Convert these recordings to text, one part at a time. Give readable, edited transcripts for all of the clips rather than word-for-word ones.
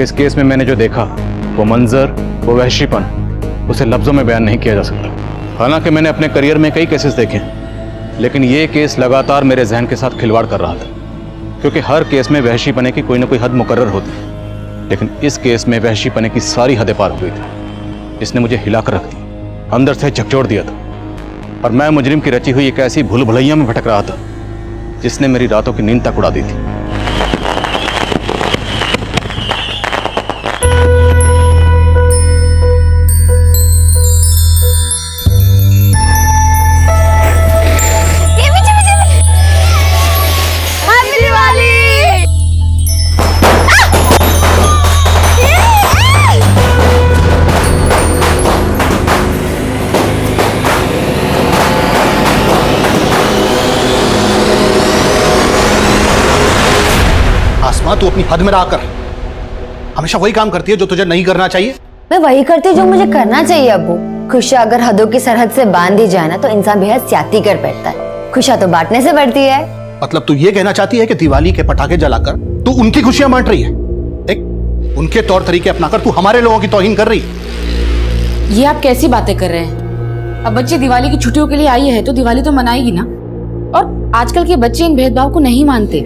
क्योंकि इस केस में मैंने जो देखा, वो मंजर, वो वहशीपन, उसे लफ्जों में बयान नहीं किया जा सकता। हालांकि मैंने अपने करियर में कई केसेस देखे, लेकिन ये केस लगातार मेरे जहन के साथ खिलवाड़ कर रहा था, क्योंकि हर केस में वहशीपने की कोई ना कोई हद मुकर्रर होती है, लेकिन इस केस में वहशीपने की सारी हदें पार हो गई थी। इसने मुझे हिलाकर रख दिया, अंदर से झकझोर दिया था, और मैं मुजरिम की रची हुई एक ऐसी भूल भुलैया में भटक रहा था जिसने मेरी रातों की नींद तक उड़ा दी थी। तू अपनी हद में रहा कर। हमेशा वही काम करती है जो तुझे नहीं करना चाहिए। मैं वही करती हूँ जो मुझे करना चाहिए अब्बू। खुशियाँ अगर हदों की सरहद से बांध दी जाए ना तो इंसान बेहद ज्यादती कर बैठता है। खुशियाँ तो बांटने से बढ़ती है। मतलब तू ये कहना चाहती है कि दिवाली के पटाखे जलाकर तू उनकी खुशियां बांट रही है? देख, उनके तौर तरीके अपनाकर तू हमारे लोगों की तौहीन कर रही है। ये आप कैसी बातें कर रहे हैं? अब बच्चे दिवाली की छुट्टियों के लिए आई है तो दिवाली तो मनाएगी ना। और आजकल के बच्चे इन भेदभाव को नहीं मानते।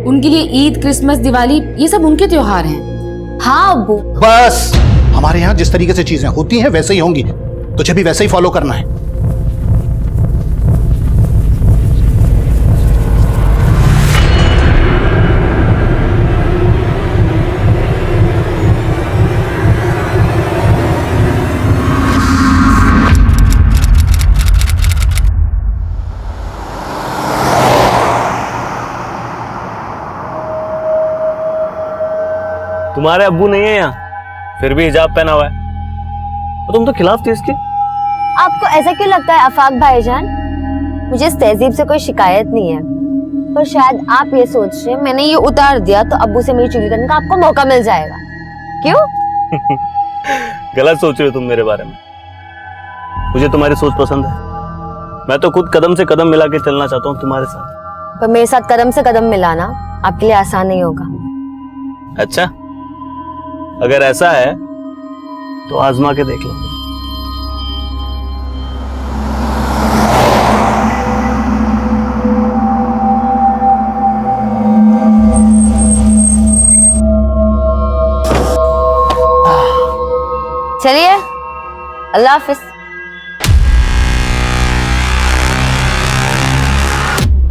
उनके लिए ईद, क्रिसमस, दिवाली ये सब उनके त्योहार हैं। हाँ अब्बू, बस हमारे यहाँ जिस तरीके से चीजें होती हैं वैसे ही होंगी, तुझे भी वैसे ही फॉलो करना है। तुम्हारे अब्बू नहीं है यहाँ, फिर भी हिजाब पहना हुआ है, तो तुम तो खिलाफ थी इसके। आपको ऐसा क्यों लगता है आफाक भाईजान? मुझे इस तहजीब से कोई शिकायत नहीं है, पर शायद आप ये सोच रहे हैं मैंने ये उतार दिया तो अब्बू से मेरी चुगली करने का आपको मौका मिल जाएगा। क्यों? गलत सोच रहे हो तुम मेरे बारे में। मुझे तुम्हारी सोच पसंद है। मैं तो खुद कदम से कदम मिला के चलना चाहता हूँ तुम्हारे साथ। पर मेरे साथ कदम से कदम मिलाना आपके लिए आसान नहीं होगा। अच्छा, अगर ऐसा है तो आजमा के देख लो। चलिए, अल्लाह हाफिज।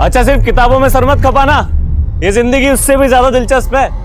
अच्छा, सिर्फ किताबों में सर मत खपाना, ये जिंदगी उससे भी ज्यादा दिलचस्प है।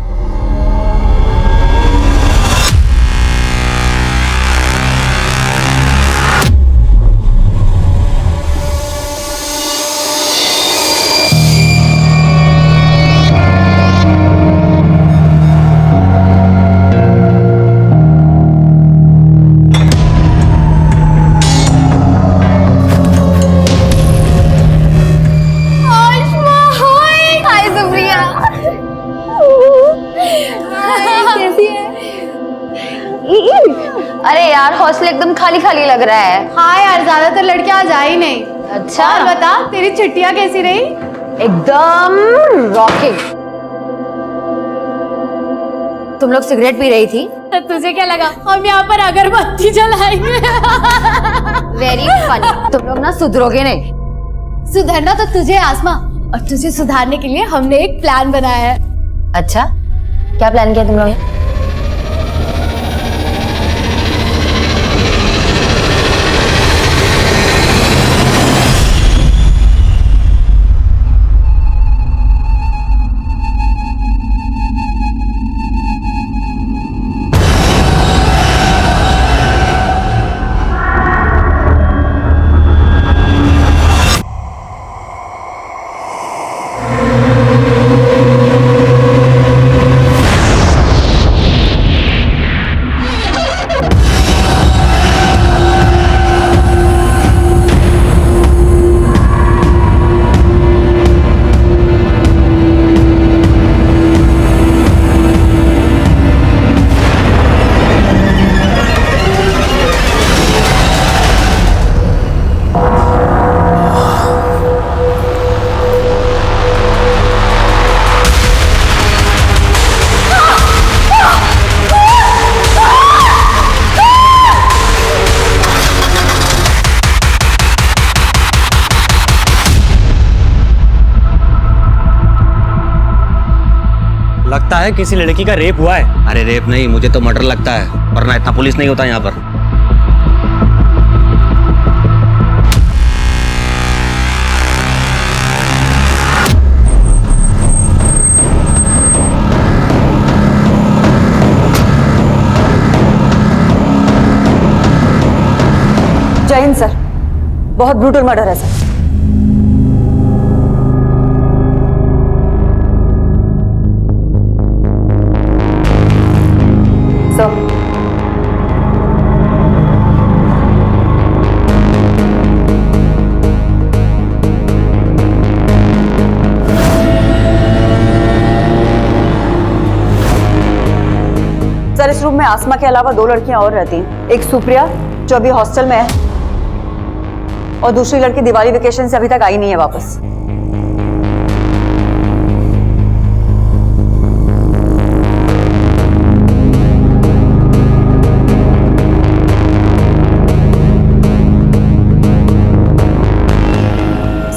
अरे यार, हौसला एकदम खाली खाली लग रहा है। हाँ यार, ज्यादातर लड़कियां आज आई नहीं। अच्छा, और बता, तेरी छुट्टियां कैसी रही? एकदम रॉकिंग। तुम लोग सिगरेट पी रही थी? तो तुझे क्या लगा हम यहाँ पर अगरबत्ती जलाएंगे? Very funny. तुम लोग ना सुधरोगे नहीं। सुधरना तो तुझे आसमा, और तुझे सुधारने के लिए हमने एक प्लान बनाया है। अच्छा, क्या प्लान किया तुम लोग ने? लगता है किसी लड़की का रेप हुआ है। अरे रेप नहीं, मुझे तो मर्डर लगता है, वरना इतना पुलिस नहीं होता यहाँ पर। जय हिंद सर, बहुत ब्रूटल मर्डर है सर। सर सर, इस रूम में आसमा के अलावा 2 लड़कियां और रहती हैं। एक सुप्रिया जो अभी हॉस्टल में है, और दूसरी लड़की दिवाली वेकेशन से अभी तक आई नहीं है वापस।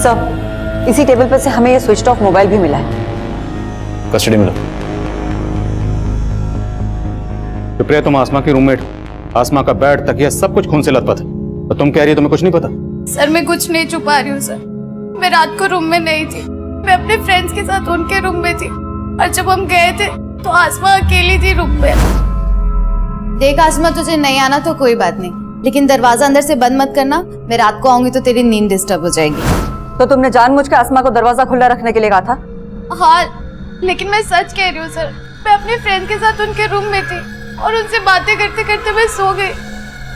सर, इसी टेबल पर से हमें ये स्विच ऑफ मोबाइल भी मिला है। कस्टडी में लो। सुप्रिया, तुम आसमा की रूममेट, आसमा का बेड, तकिया सब कुछ खून से लथपथ है, और तुम कह रही है तुम्हें कुछ नहीं पता? सर मैं कुछ नहीं छुपा रही हूँ सर। मैं रात को रूम में नहीं थी, मैं अपने फ्रेंड्स के साथ उनके रूम में थी, और जब हम गए थे तो आसमा अकेली थी रूम में। देख आसमा, तुझे नहीं आना तो कोई बात नहीं, लेकिन दरवाजा अंदर से बंद मत करना। मैं रात को आऊंगी तो तेरी नींद डिस्टर्ब हो जाएगी। तो तुमने जानबूझ के आसमा को दरवाजा खुला रखने के लिए कहा था? हाँ, लेकिन मैं सच कह रही हूँ सर। मैं अपने फ्रेंड के साथ उनके रूम में थी और उनसे बातें करते करते मैं सो गई,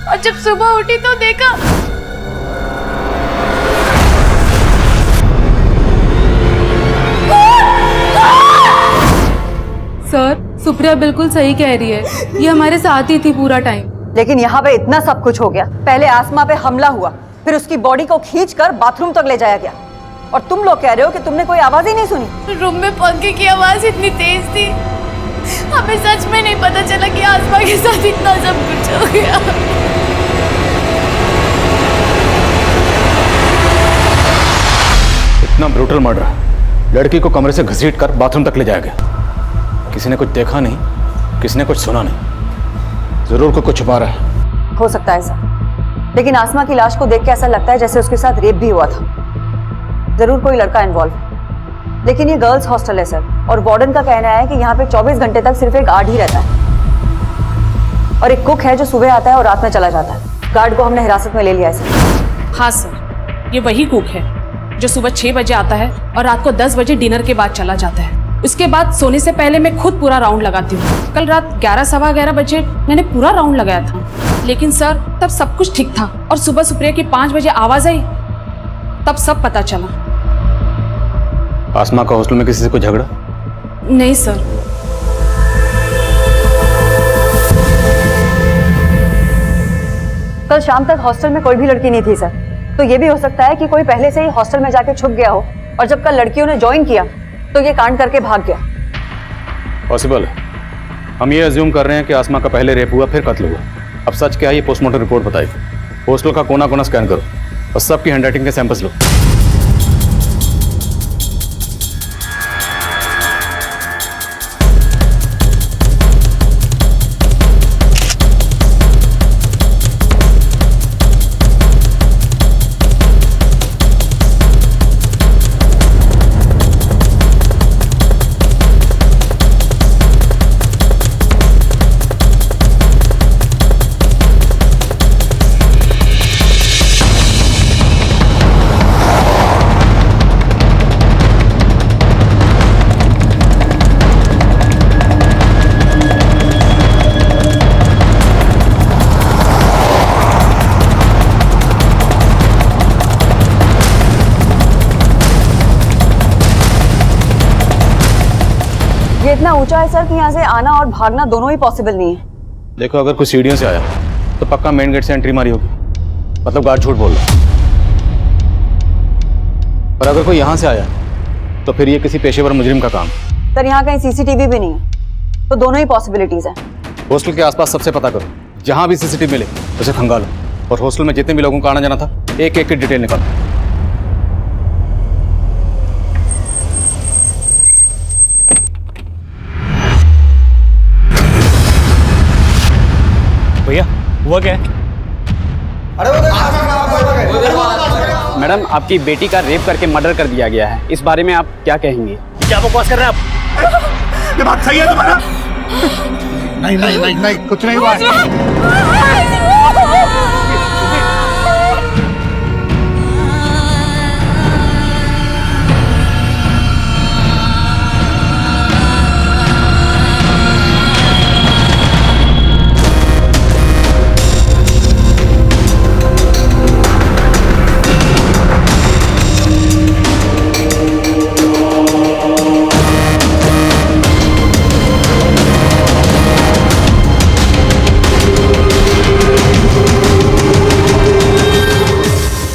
और जब सुबह उठी तो देखा। सर, सुप्रिया बिल्कुल सही कह रही है, ये हमारे साथ ही थी पूरा टाइम। लेकिन यहाँ पे इतना सब कुछ हो गया। पहले आसमा पे हमला हुआ, फिर उसकी बॉडी को खींचकर बाथरूम तक ले जाया गया, और तुम लोग कह रहे हो कि तुमने कोई आवाज ही नहीं सुनी। रूम में पंखे की आवाज इतनी तेज थी, हमें सच में नहीं पता चला कि आसमा के साथ इतना सब कुछ हो गया। इतना ब्रूटल मर्डर, लड़की को कमरे से घसीट कर बाथरूम तक ले जाया गया। किसी ने कुछ देखा नहीं, किसी ने कुछ सुना नहीं, जरूर कोई कुछ छुपा रहा है। हो सकता है सर, लेकिन आसमा की लाश को देख के ऐसा लगता है जैसे उसके साथ रेप भी हुआ था। जरूर कोई लड़का इन्वॉल्व है, लेकिन ये गर्ल्स हॉस्टल है सर, और वार्डन का कहना है कि यहाँ पे 24 घंटे तक सिर्फ एक गार्ड ही रहता है, और एक कुक है जो सुबह आता है और रात में चला जाता है। गार्ड को हमने हिरासत में ले लिया है सर। हाँ सर, ये वही कुक है जो सुबह 6 बजे आता है और रात को 10 बजे डिनर के बाद चला जाता है। उसके बाद सोने से पहले मैं खुद पूरा राउंड लगाती हूँ। कल रात 11 सवा 11 बजे मैंने पूरा राउंड लगाया था, लेकिन सर तब सब कुछ ठीक था, और सुबह सुप्रिया की 5 बजे आवाज आई, तब सब पता चला। आसमा का हॉस्टल में किसी से कोई झगड़ा? नहीं सर। कल शाम तक हॉस्टल में कोई भी लड़की नहीं थी सर, तो ये भी हो सकता है कि कोई पहले से ही हॉस्टल में जाके छुप गया हो, और जब कल लड़कियों ने ज्वाइन किया तो ये कांड करके भाग गया। पॉसिबल है। हम ये अज्यूम कर रहे हैं कि आसमा का पहले रेप हुआ, फिर कत्ल हुआ। अब सच क्या है ये पोस्टमार्टम रिपोर्ट बताएगी। हॉस्टल का कोना कोना स्कैन करो और सबकी हैंडराइटिंग के सैंपल्स लो। ये इतना ऊंचा है सर कि यहाँ से आना और भागना दोनों ही पॉसिबल नहीं है। देखो, अगर कोई सीढ़ियों से आया तो पक्का मेन गेट से एंट्री मारी होगी, मतलब गार्ड झूठ बोल रहा है। और अगर कोई यहाँ से आया तो फिर ये किसी पेशेवर मुजरिम का काम। सर यहाँ कहीं सीसीटीवी भी नहीं है, तो दोनों ही पॉसिबिलिटीज हैं। हॉस्टल के आसपास सबसे पता करो, जहाँ भी सीसीटीवी मिले उसे खंगालो, और हॉस्टल में जितने भी लोगों का आना जाना था एक एक की डिटेल निकालो। हुआ क्या है? मैडम, आपकी बेटी का रेप करके मर्डर कर दिया गया है। इस बारे में आप क्या कहेंगे? क्या बकवास कर रहे हैं आप? ये बात सही है तुम्हारा? नहीं नहीं नहीं नहीं, कुछ नहीं हुआ है।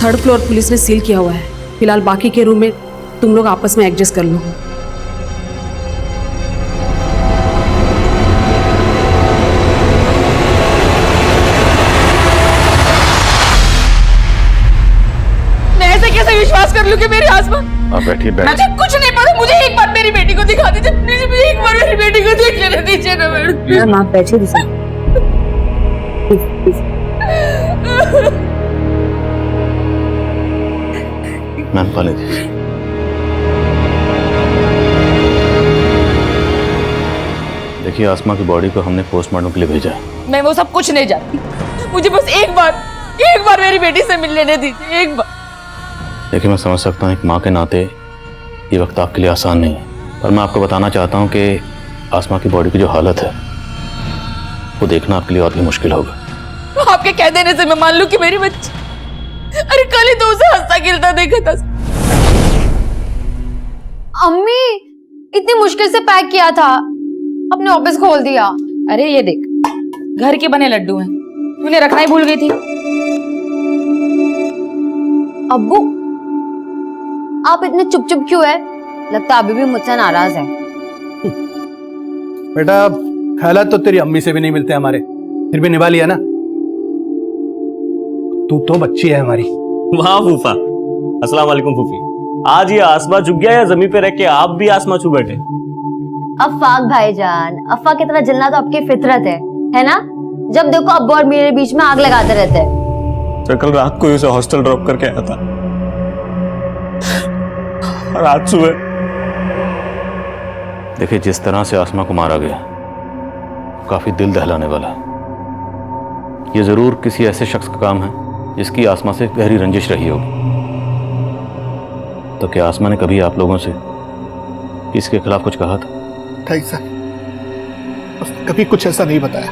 थर्ड फ्लोर पुलिस ने सील किया हुआ है। फिलहाल बाकी के रूम में तुम लोग आपस में एडजस्ट कर लो। मैं ऐसे कैसे विश्वास कर लूं कि मेरी आसमा? आप बैठिए मैं तो कुछ नहीं पढ़ू, मुझे एक बार मेरी बेटी को दिखा दीजिए प्लीज, मुझे एक बार मेरी बेटी को देख लेने दीजिए ना मैडम। मैम आप बैठिए दीजिए। मैम पाले जी। देखिए, आसमा की बॉडी को हमने पोस्टमार्टम के लिए भेजा है। मैं वो सब कुछ नहीं जानती, मुझे बस एक बार मेरी बेटी से मिल लेने दीजिए, एक बार। देखिए, मैं समझ सकता हूँ एक माँ के नाते ये वक्त आपके लिए आसान नहीं है, पर मैं आपको बताना चाहता हूँ कि आसमा की बॉडी की जो हालत है वो देखना आपके लिए और भी मुश्किल होगा। आपके कह देने से मैं मान लूं कि मेरी बच्ची, अरे कल ही तो उसे हंसता खेलता देखा था। अम्मी, इतनी मुश्किल से पैक किया था, अपने ऑफिस खोल दिया। अरे ये देख, घर के बने लड्डू हैं, तूने रखना ही भूल गई थी। अब्बू, आप इतने चुप चुप क्यों है? लगता अभी भी मुझसे नाराज है। बेटा, ख्यालात तो तेरी अम्मी से भी नहीं मिलते हमारे, फिर भी निभा लिया ना। तू तो बच्ची है हमारी। वाह फूफा, अस्सलाम वालेकुम फूफी। आज ये आसमा चुप गया या जमीन पे रह के आप भी आसमा छू बैठे? अफाक भाईजान, अफा की तरह जलना तो आपकी फितरत है ना? जब देखो अब्बू और मेरे बीच में आग लगाते रहते हैं। तो कल रात को ही उसे हॉस्टल ड्रॉप करके आया था और आज सुबह। देखिए, जिस तरह से आसमा को मारा गया काफी दिल दहलाने वाला है। ये जरूर किसी ऐसे शख्स का काम है जिसकी आसमा से गहरी रंजिश रही होगी। तो क्या आसमा ने कभी आप लोगों से इसके खिलाफ कुछ कहा था? नहीं सर, उसने कभी कुछ ऐसा नहीं बताया।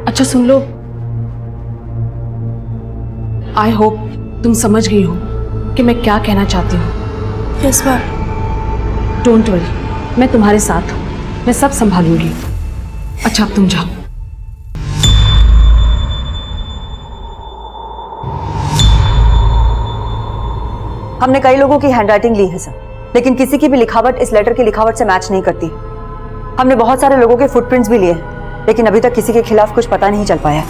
अच्छा सुन लो, आई होप तुम समझ गई हो कि मैं क्या कहना चाहती हूँ। Yes ma'am. डोंट वरी, मैं तुम्हारे साथ हूँ, मैं सब संभालूंगी। अच्छा अब तुम जाओ। हमने कई लोगों की हैंडराइटिंग ली है सर, लेकिन किसी की भी लिखावट इस लेटर की लिखावट से मैच नहीं करती। हमने बहुत सारे लोगों के फुटप्रिंट्स भी लिए हैं, लेकिन अभी तक किसी के खिलाफ कुछ पता नहीं चल पाया।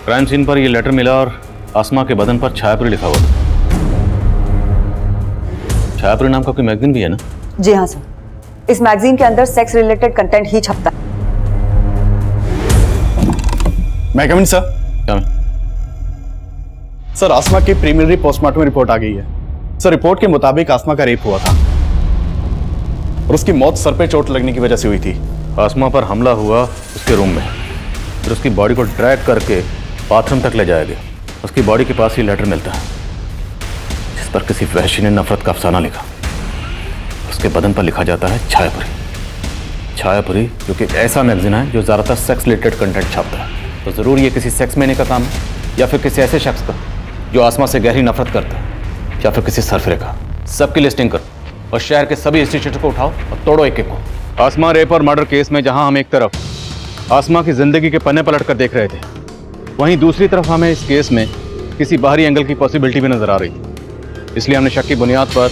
क्राइम सीन पर यह लेटर मिला और आसमा के बदन पर छायापुरी लिखा हुआ था। छायापुरी नाम का कोई मैगजीन भी है ना? जी हाँ सर, इस मैगजीन के अंदर सेक्स रिलेटेड कंटेंट ही छपता है। मैं कमिंग सर? सर, आसमा की प्रीलिमिनरी पोस्टमार्टम रिपोर्ट आ गई है। सर, रिपोर्ट के मुताबिक आसमा का रेप हुआ था और उसकी मौत सर पे चोट लगने की वजह से हुई थी। आसमा पर हमला हुआ उसके रूम में, फिर उसकी बॉडी को ड्रैग करके बाथरूम तक ले जाया गया। उसकी बॉडी के पास ही लेटर मिलता है जिस पर किसी वहशी ने नफरत का अफसाना लिखा। उसके बदन पर लिखा जाता है छायापुरी। छायापुरी जो कि ऐसा मैगजीन है जो ज़्यादातर सेक्स रिलेटेड कंटेंट छापता है। तो ज़रूर ये किसी सेक्स मैने का काम है या फिर किसी ऐसे शख्स का जो आसमा से गहरी नफरत करता है, या फिर किसी सरफरे का। सबकी लिस्टिंग करो और शहर के सभी इंस्टीट्यूट को उठाओ और तोड़ो एक एक को। आसमा रेप और मर्डर केस में जहां हम एक तरफ आसमा की जिंदगी के पन्ने पलट कर देख रहे थे, वहीं दूसरी तरफ हमें इस केस में किसी बाहरी एंगल की पॉसिबिलिटी भी नजर आ रही थी। इसलिए हमने शक की बुनियाद पर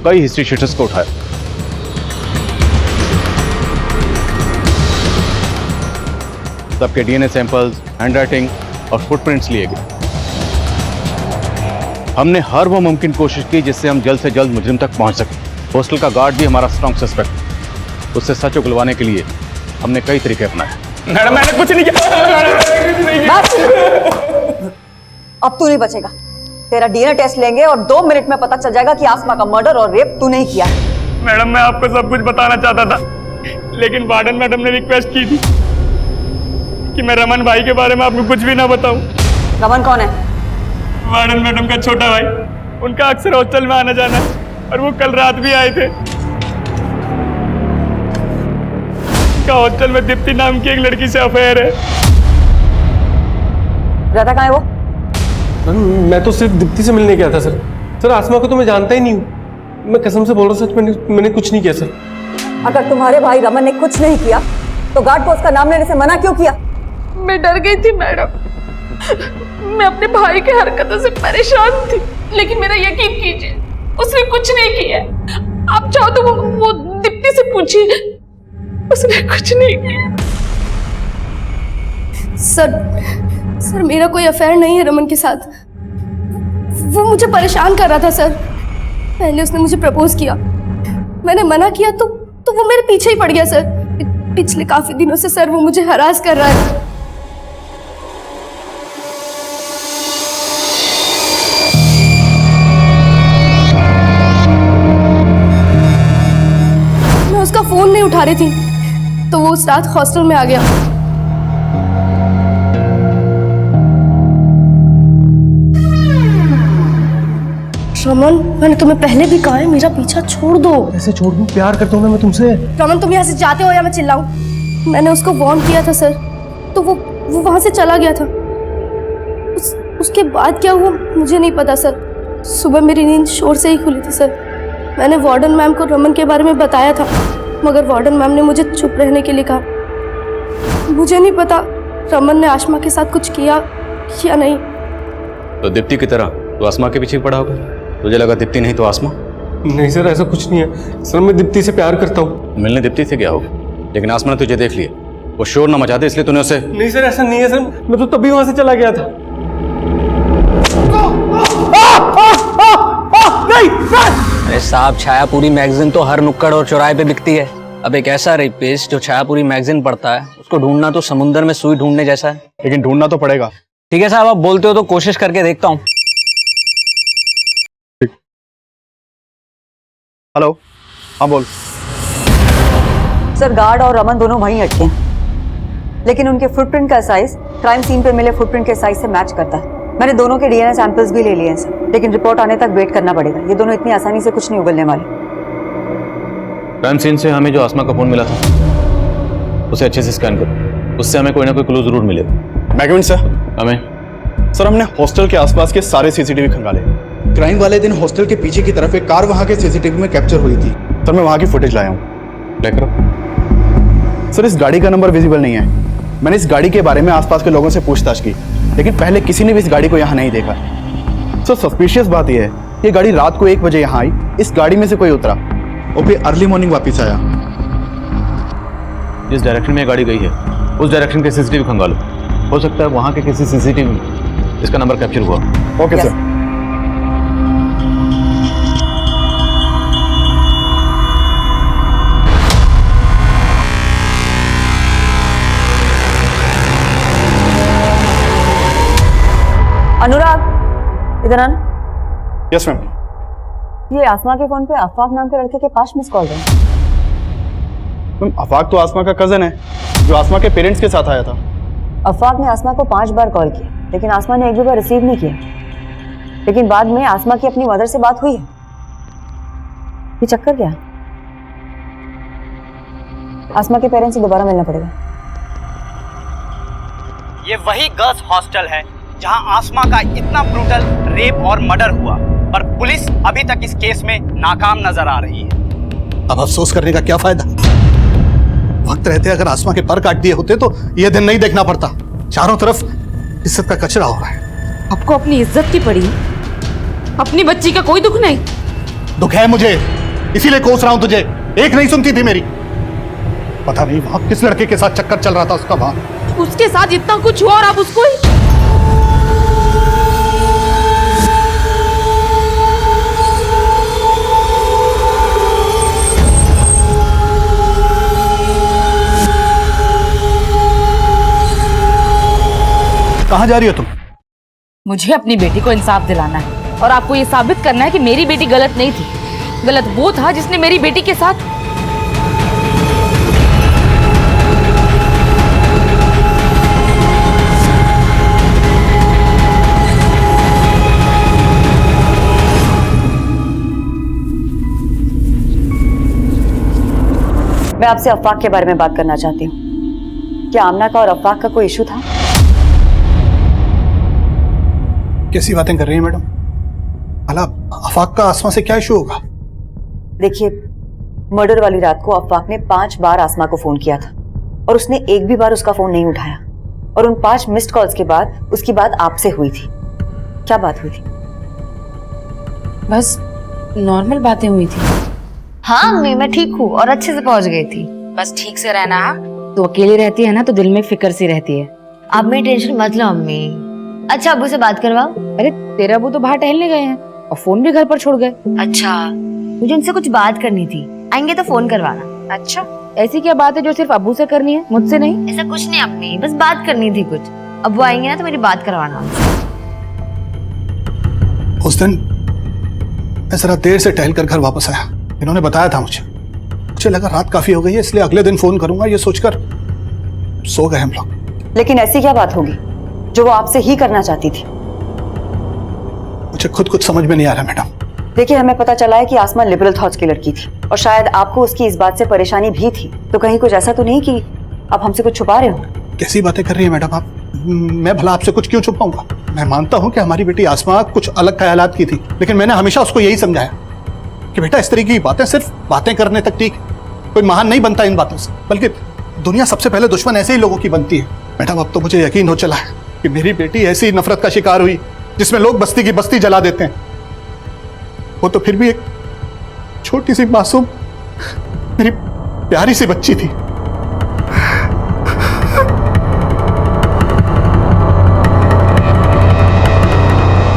कई हिस्ट्री शीटर्स को उठाया। सबके डीएनए सैंपल्स, हैंडराइटिंग और फुटप्रिंट्स लिए गए। हमने हर वो मुमकिन कोशिश की जिससे हम जल्द से जल्द मुजरिम तक पहुंच सके। हॉस्टल का गार्ड भी हमारा स्ट्रॉन्ग सस्पेक्ट। उससे सच उगलवाने के लिए हमने कई तरीके अपनाए। मैडम मैंने कुछ नहीं किया। अब तू नहीं बचेगा। तेरा डीएनए टेस्ट लेंगे और 2 मिनट में पता चल जाएगा कि आसमा का मर्डर और रेप तू नहीं किया। मैडम मैं आपको सब कुछ बताना चाहता था, लेकिन वार्डन मैडम ने रिक्वेस्ट की थी कि मैं रमन भाई के बारे में आपको कुछ भी ना बताऊं। रमन कौन है? वार्डन मैडम का छोटा भाई। उनका अक्सर हॉस्टल में आना जाना है और वो कल रात भी आए थे। उनका हॉस्टल में दीप्ति नाम की एक लड़की से अफेयर है। रहता कहाँ है वो? मैं तो सिर्फ दीप्ति से मिलने गया था सर। सर आसमा को तो मैं जानता ही नहीं हूँ। मैं कसम से बोल रहा हूँ, सच मैंने कुछ नहीं किया सर। अगर तुम्हारे भाई रमन ने कुछ नहीं किया तो गार्ड को उसका नाम लेने से मना क्यों किया? मैं डर गई थी मैडम। मैं अपने भाई के हरकतों से परेशान थी, लेकिन मेरा यकीन कीजिए उसने कुछ नहीं किया। आप चाहो तो वो दीप्ति से पूछिए, उसने कुछ नहीं किया। सर मेरा कोई अफेयर नहीं है रमन के साथ। वो मुझे परेशान कर रहा था सर। पहले उसने मुझे प्रपोज किया, मैंने मना किया तो वो मेरे पीछे ही पड़ गया सर। पिछले काफी दिनों से सर वो मुझे हरास कर रहा है। मैं उसका फोन नहीं उठा रही थी तो वो उस रात हॉस्टल में आ गया। रमन मैंने तुम्हें पहले भी कहा है मेरा पीछा छोड़ दो। ऐसे छोड़ दूं? प्यार करता हूँ ना मैं तुमसे। रमन तुम यहाँ से जाते हो या मैं चिल्लाऊं? मैंने उसको वार्न किया था सर, तो वो वहां से चला गया था। उसके बाद क्या हुआ मुझे नहीं पता सर। सुबह मेरी नींद शोर से ही खुली थी सर। मैंने वार्डन मैम को रमन के बारे में बताया था, मगर वार्डन मैम ने मुझे चुप रहने के लिए कहा। मुझे नहीं पता रमन ने आसमा के साथ कुछ किया या नहीं। तो दीप्ति की तरह तो आसमा के पीछे पड़ा होगा। तुझे लगा दीप्ति नहीं तो आसमा? नहीं सर ऐसा कुछ नहीं है सर। मैं दीप्ति से प्यार करता हूँ। मिलने दीप्ति से गया होगा, लेकिन आसमा ने तुझे देख लिया। वो शोर ना मचाते इसलिए तूने उसे। नहीं सर ऐसा नहीं है सर। मैं तो तभी वहां से चला गया था। अरे साहब, छायापुरी मैगजीन तो हर नुक्कड़ और चौराहे पे बिकती है। अब एक ऐसा रेपिस्ट जो छायापुरी मैगजीन पढ़ता है, उसको ढूंढना तो समुद्र में सुई ढूंढने जैसा है। लेकिन ढूंढना तो पड़ेगा। ठीक है साहब, आप बोलते हो तो कोशिश करके देखता हूँ। हेलो, हाँ बोल। सर गार्ड और रमन दोनों वहीं अटके हैं, लेकिन उनके फुटप्रिंट का साइज क्राइम सीन पे मिले फुटप्रिंट के साइज से मैच करता है। मैंने दोनों के डीएनए सैंपल्स भी ले लिए हैं सर, लेकिन रिपोर्ट आने तक वेट करना पड़ेगा। ये दोनों इतनी आसानी से कुछ नहीं उगलने वाले। क्राइम सीन से हमें जो आसमा का फोन मिला था उसे अच्छे से स्कैन करो, उससे हमें कोई ना कोई क्लू जरूर मिलेगा। मैगविन सर। हमें सर हमने हॉस्टल के आसपास के सारे सीसीटीवी खंगाले। क्राइम वाले दिन हॉस्टल के पीछे की तरफ एक कार वहां के सीसीटीवी में कैप्चर हुई थी। सर मैं वहां की फुटेज लाया हूँ। लेकर सर इस गाड़ी का नंबर विजिबल नहीं है। मैंने इस गाड़ी के बारे में आसपास के लोगों से पूछताछ की, लेकिन पहले किसी ने भी इस गाड़ी को यहाँ नहीं देखा। सर सस्पिशियस बात यह है, ये गाड़ी रात को 1 बजे यहाँ आई, इस गाड़ी में से कोई उतरा और फिर अर्ली मॉर्निंग वापस आया। जिस डायरेक्शन में ये गाड़ी गई है उस डायरेक्शन के सीसीटीवी खंगालो। हो सकता है वहां के किसी सीसीटीवी में इसका नंबर कैप्चर हुआ। Okay sir. अनुराग इधर आना। Yes ma'am. ये आसमा के फोन पे अफाक नाम के लड़के के 5 मिस कॉल है। मैम अफाक तो आसमा का कजन है जो आसमा के पेरेंट्स के साथ आया था। अफाक ने आसमा को 5 बार कॉल किया, लेकिन आसमा ने एक भी बार रिसीव नहीं किया। लेकिन बाद में आसमा की अपनी मदर से बात हुई है। ये चक्कर क्या? आसमा के पेरेंट्स से दोबारा मिलना पड़ेगा। ये वही गर्ल्स हॉस्टल है जहां आसमा का इतना ब्रूटल रेप और मर्डर हुआ, पर पुलिस अभी तक इस केस में नाकाम नजर आ रही है। अब अफसोस करने का क्या फायदा? वक्त रहते अगर आसमा के पर काट दिए होते तो यह दिन नहीं देखना पड़ता। चारों तरफ इज्जत का कचरा हो रहा है। आपको अपनी इज्जत की पड़ी, अपनी बच्ची का कोई दुख नहीं। दुख है मुझे, इसीलिए कोस रहा हूं तुझे। एक नहीं सुनती थी मेरी। पता नहीं वहां किस लड़के के साथ चक्कर चल रहा था उसका वहां। उसके साथ इतना कुछ हुआ और आप उसको ही कहाँ जा रही हो तुम? मुझे अपनी बेटी को इंसाफ दिलाना है और आपको ये साबित करना है कि मेरी बेटी गलत नहीं थी। गलत वो था जिसने मेरी बेटी के साथ। मैं आपसे अफवाक के बारे में बात करना चाहती हूँ। क्या आमना का और अफवाक का कोई इशू था? कैसी बातें कर रही हैं मैडम? भला अफाक का आसमा से क्या इशू होगा? देखिए, मर्डर वाली रात को अफवाक ने 5 बार आसमा को फोन किया था और उसने एक भी बार उसका फोन नहीं उठाया। और उन 5 मिस्ड कॉल्स के बाद उसकी बात आपसे हुई थी। क्या बात हुई थी? बस नॉर्मल बातें हुई थी। हाँ अम्मी, मैं ठीक हूँ और अच्छे से पहुंच गई थी। बस ठीक से रहना। तो अकेली रहती है ना तो दिल में फिक्र सी रहती है। आप मेरी टेंशन मत लो अम्मी। अच्छा अब्बू से बात करवाओ। अरे तेरे अब्बू तो बाहर टहलने गए हैं और फोन भी घर पर छोड़ गए। अच्छा, मुझे उनसे कुछ बात करनी थी, आएंगे तो फोन करवाना। अच्छा, ऐसी क्या बात है जो सिर्फ अब्बू से करनी है, मुझसे नहीं? ऐसा कुछ नहीं अम्मी, बस बात करनी थी कुछ। अब्बू आएंगे ना तो मेरी बात करवाना। उस दिन मैं जरा देर से टहल कर घर वापस आया। इन्होंने बताया था मुझे लगा रात काफी हो गई है, इसलिए अगले दिन फोन करूंगा ये सोचकर सो गए हम लोग। लेकिन ऐसी क्या बात होगी जो वो आपसे ही करना चाहती थी? मुझे खुद कुछ समझ में नहीं आ रहा मैडम। देखिए, हमें पता चला है कि आसमा लिबरल थॉट्स की लड़की थी और शायद आपको उसकी इस बात से परेशानी भी थी। तो कहीं कुछ ऐसा तो नहीं कि आप हमसे कुछ छुपा रहे हो? कैसी बातें कर रही है मैडम आप? मैं भला आपसे कुछ क्यों छुपाऊंगा? मैं मानता हूं कि हमारी बेटी आसमा कुछ अलग ख्यालात की थी, लेकिन मैंने हमेशा उसको यही समझाया कि बेटा इस तरीके की बातें सिर्फ बातें करने तक ठीक, कोई महान नहीं बनता इन बातों से, बल्कि दुनिया सबसे पहले दुश्मन ऐसे ही लोगों की बनती है। मैडम अब तो मुझे यकीन हो चला है कि मेरी बेटी ऐसी नफरत का शिकार हुई जिसमें लोग बस्ती की बस्ती जला देते हैं। वो तो फिर भी एक छोटी सी मासूम मेरी प्यारी सी बच्ची थी।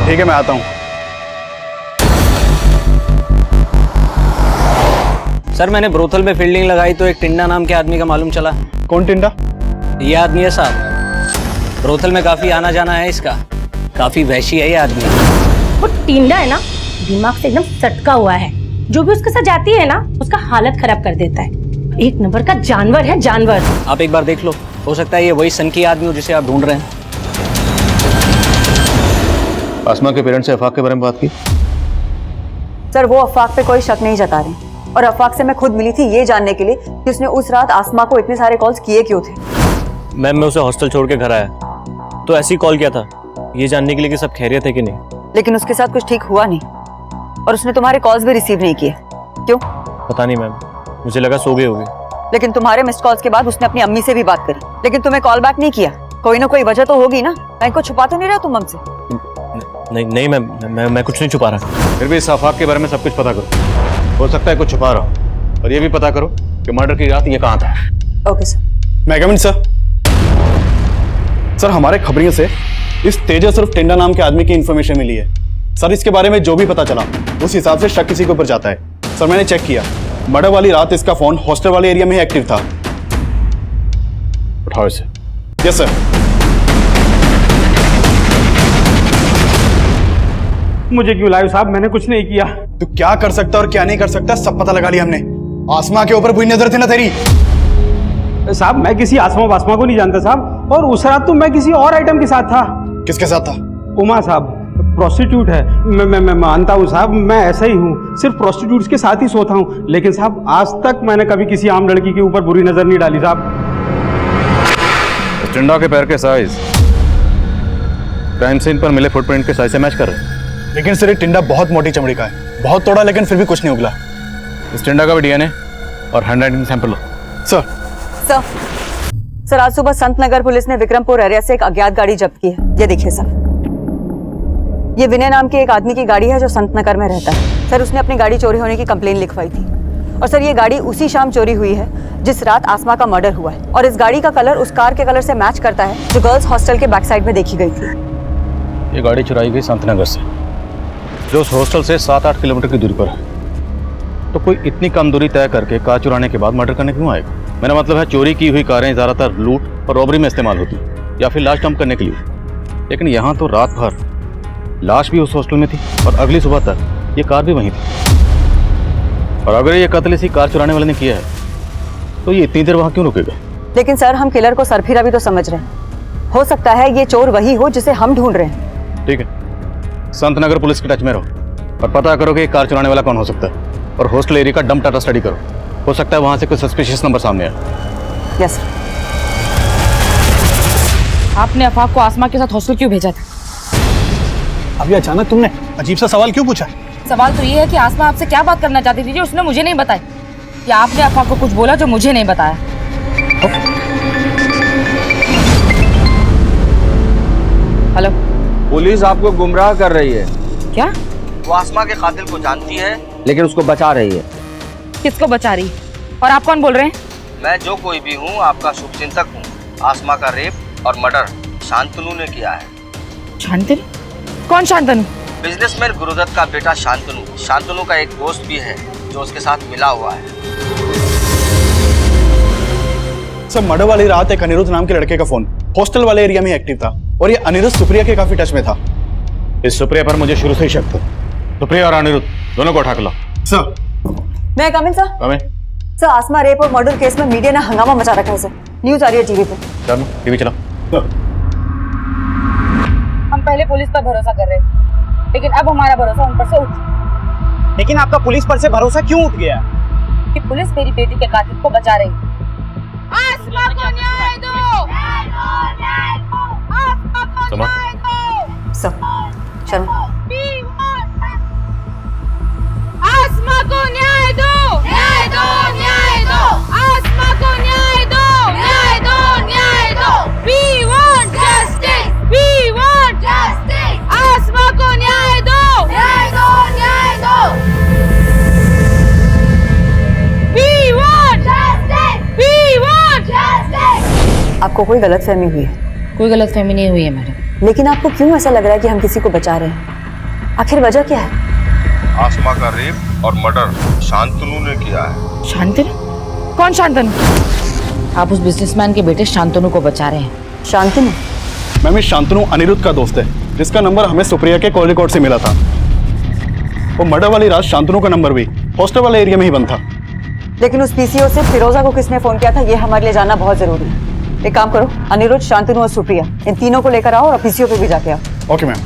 ठीक है, मैं आता हूं। सर, मैंने ब्रोथल में फील्डिंग लगाई तो एक टिंडा नाम के आदमी का मालूम चला। कौन टिंडा? ये आदमी है साहब। ब्रोथल में काफी आना जाना है इसका। काफी वहशी है ये आदमी। वो टिंडा है ना, दिमाग से एकदम सटका हुआ है। जो भी उसके साथ जाती है ना, उसका हालत खराब कर देता है। एक नंबर का जानवर है, जानवर। आप एक बार देख लो, हो सकता है ये वही सनकी आदमी हो जिसे आप ढूंढ रहे हैं। आसमा के पेरेंट्स से अफाक के बारे में बात की? सर, वो अफवाक पे कोई शक नहीं जता रहे और अफवाक से मैं खुद मिली थी ये जानने के लिए कि उसने उस रात आसमा को इतने सारे कॉल्स किए क्यों थे। मैम, मैं उसे हॉस्टल छोड़ के घर आया तो ऐसे ही कॉल किया था, ये जानने के लिए कि सब खैरियत है कि नहीं। लेकिन उसके साथ कुछ ठीक हुआ नहीं और उसने तुम्हारे कॉल्स भी रिसीव नहीं किए। क्यों? पता नहीं मैम, मुझे लगा सो गए होगे। लेकिन तुम्हारे मिस्ड कॉल्स के बाद उसने अपनी अम्मी से भी बात करी, लेकिन तुम्हें कॉल बैक नहीं किया। कोई ना कोई वजह तो होगी ना, कहीं को छुपा तो नहीं रहे तुम हमसे? नहीं मैम, मैं कुछ नहीं छुपा रहा। फिर भी इस अफाक के बारे में सब कुछ पता करो। हो सकता है कुछ छुपा रहा हो, और ये भी पता करो कि मर्डर की रात ये कहाँ था। Okay sir. मैं कमिंग सर। सर, हमारे खबरियों से इस तेजस सिर्फ टिंडा नाम के आदमी की इंफॉर्मेशन मिली है। सर, इसके बारे में जो भी पता चला उस हिसाब से शक किसी के ऊपर जाता है। सर, मैंने चेक किया, मर्डर वाली रात इसका फोन हॉस्टल वाले एरिया में ही एक्टिव था। उठाओ इसे। Yes sir. मुझे क्यों लाए साहब? मैंने कुछ नहीं किया। तू क्या कर सकता और क्या नहीं कर सकता सब पता लगा लिया हमने। आसमा के ऊपर बुरी नजर थी ना तेरी? साहब, मैं किसी आसमा वासमा को नहीं जानता साहब, और उस रात तो मैं किसी और आइटम के साथ था। किसके साथ था? उमा साहब, प्रोस्टिट्यूट है। मैं मानता हूँ साहब, मैं ऐसा ही हूँ, सिर्फ प्रोस्टिट्यूट्स के साथ ही सोता हूँ। लेकिन साहब, आज तक मैंने कभी किसी आम लड़की के ऊपर बुरी नजर नहीं डाली साहब। टिंडा के पैर के साइज क्राइम सीन पर मिले फुटप्रिंट के साइज से मैच कर रहे हैं। लेकिन सर, ये टिंडा बहुत मोटी चमड़ी का है, बहुत तोड़ा, लेकिन फिर भी कुछ नहीं उगला। इस टिंडा का भी डीएनए और हैंडराइटिंग सैंपल लो। सर। सर, आज सुबह संत नगर पुलिस ने विक्रमपुर एरिया से एक अज्ञात गाड़ी जब्त की है। ये देखिए सर, ये विनय नाम के एक आदमी की गाड़ी है जो संत नगर में रहता है। सर, उसने अपनी गाड़ी चोरी होने की कंप्लेन लिखवाई थी और सर, ये गाड़ी उसी शाम चोरी हुई है जिस रात आसमा का मर्डर हुआ है। और इस गाड़ी का कलर उस कार के कलर से मैच करता है जो गर्ल्स हॉस्टल के बैक साइड में देखी गई थी। ये गाड़ी चुराई गई संत नगर से, जो उस हॉस्टल से 7-8 किलोमीटर की दूरी पर है। तो कोई इतनी कम दूरी तय करके कार चुराने के बाद मर्डर करने क्यों आएगा? मेरा मतलब है चोरी की हुई कारें ज़्यादातर लूट और रॉबरी में इस्तेमाल होती हैं, या फिर लाश डंप करने के लिए। लेकिन यहाँ तो रात भर लाश भी उस हॉस्टल में थी और अगली सुबह तक ये कार भी वहीं थी। और अगर ये कत्ल इसी कार चुराने वाले ने किया है तो ये इतनी देर वहाँ क्यों रुकेगा? लेकिन सर हम किलर को सरफिरा भी तो समझ रहे हैं। हो सकता है ये चोर वही हो जिसे हम ढूंढ रहे हैं। ठीक है, संतनगर पुलिस के टच में रहो और पता करो कि ये कार चुराने वाला कौन हो सकता है, और हॉस्टल एरिया का डंप डाटा स्टडी करो। हो सकता है वहाँ से कोई सस्पिशियस नंबर सामने आए। यस। आपने अफाक को आसमा के साथ हॉस्टल क्यों भेजा था? अभी अचानक तुमने अजीब सा सवाल क्यों पूछा? सवाल तो ये है कि आसमा आपसे क्या बात करना चाहती थी जो उसने मुझे नहीं बताई, या आपने अफाक को कुछ बोला जो मुझे नहीं बताया? हेलो, पुलिस आपको गुमराह कर रही है। क्या? वो आसमा के कातिल को जानती है लेकिन उसको बचा रही है। किसको बचा रही? और आप कौन बोल रहे हैं? मैं जो कोई भी हूँ आपका शुभचिंतक हूँ। आसमा का रेप और मर्डर शांतनु ने किया है। शांतनु? कौन शांतनु? बिजनेसमैन गुरुदत्त का बेटा शांतनु। शांतनु का एक दोस्त भी है जो उसके साथ मिला हुआ है। सर मर्डर वाली रात एक अनिरुद्ध नाम के लड़के का फोन हॉस्टल वाले एरिया में एक्टिव था और ये अनिरुद्ध सुप्रिया के काफी टच में था। इस सुप्रिया पर मुझे शुरू से ही शक था। सुप्रिया और अनिरुद्ध दोनों को उठा के लाओ। सर मैं कमिन सर। कमिन। सर आसमा रेप और मर्डर केस में मीडिया ने हंगामा मचा रखा है सर। न्यूज आ रही है टीवी पे। चलो टीवी चलाओ। हम पहले पुलिस पर भरोसा कर रहे थे, लेकिन अब हमारा भरोसा उन पर से उठ। लेकिन आपका पुलिस पर से भरोसा क्यों उठ गया? कि पुलिस मेरी बेटी के कातिल को बचा रही है। आसमा को न्याय दो! आसमा को न्याय दो! सर चलो। आसमा को न्याय दो! न्याय दो! न्याय दो! आसमा को न्याय दो! न्याय दो! न्याय दो! We want justice! We want justice! आसमा को न्याय दो! न्याय दो! न्याय दो! We want justice! We want justice! आपको कोई गलतफहमी हुई है? कोई गलतफहमी नहीं हुई है मैडम। लेकिन आपको क्यों ऐसा लग रहा है कि हम किसी को बचा रहे हैं? आखिर वजह क्या है? आसमा का रेप और मर्डर शांतनु ने किया है। शांतनु? कौन शांतनु? आप उस बिजनेसमैन के बेटे शांतनु को बचा रहे हैं। शांतनु? मैम ये शांतनु अनिरुद्ध का दोस्त है जिसका नंबर हमें सुप्रिया के कॉल रिकॉर्ड से मिला था। वो मर्डर वाली रात शांतनु का नंबर भी हॉस्टल वाले एरिया में ही बंद था। लेकिन उस पीसीओ से फिरोजा को किसने फोन किया था ये हमारे लिए जानना बहुत जरूरी है। एक काम करो, अनिरुद्ध, शांतनु और सुप्रिया इन तीनों को लेकर आओ और पीसीओ पे भी जाके आओ। Okay ma'am.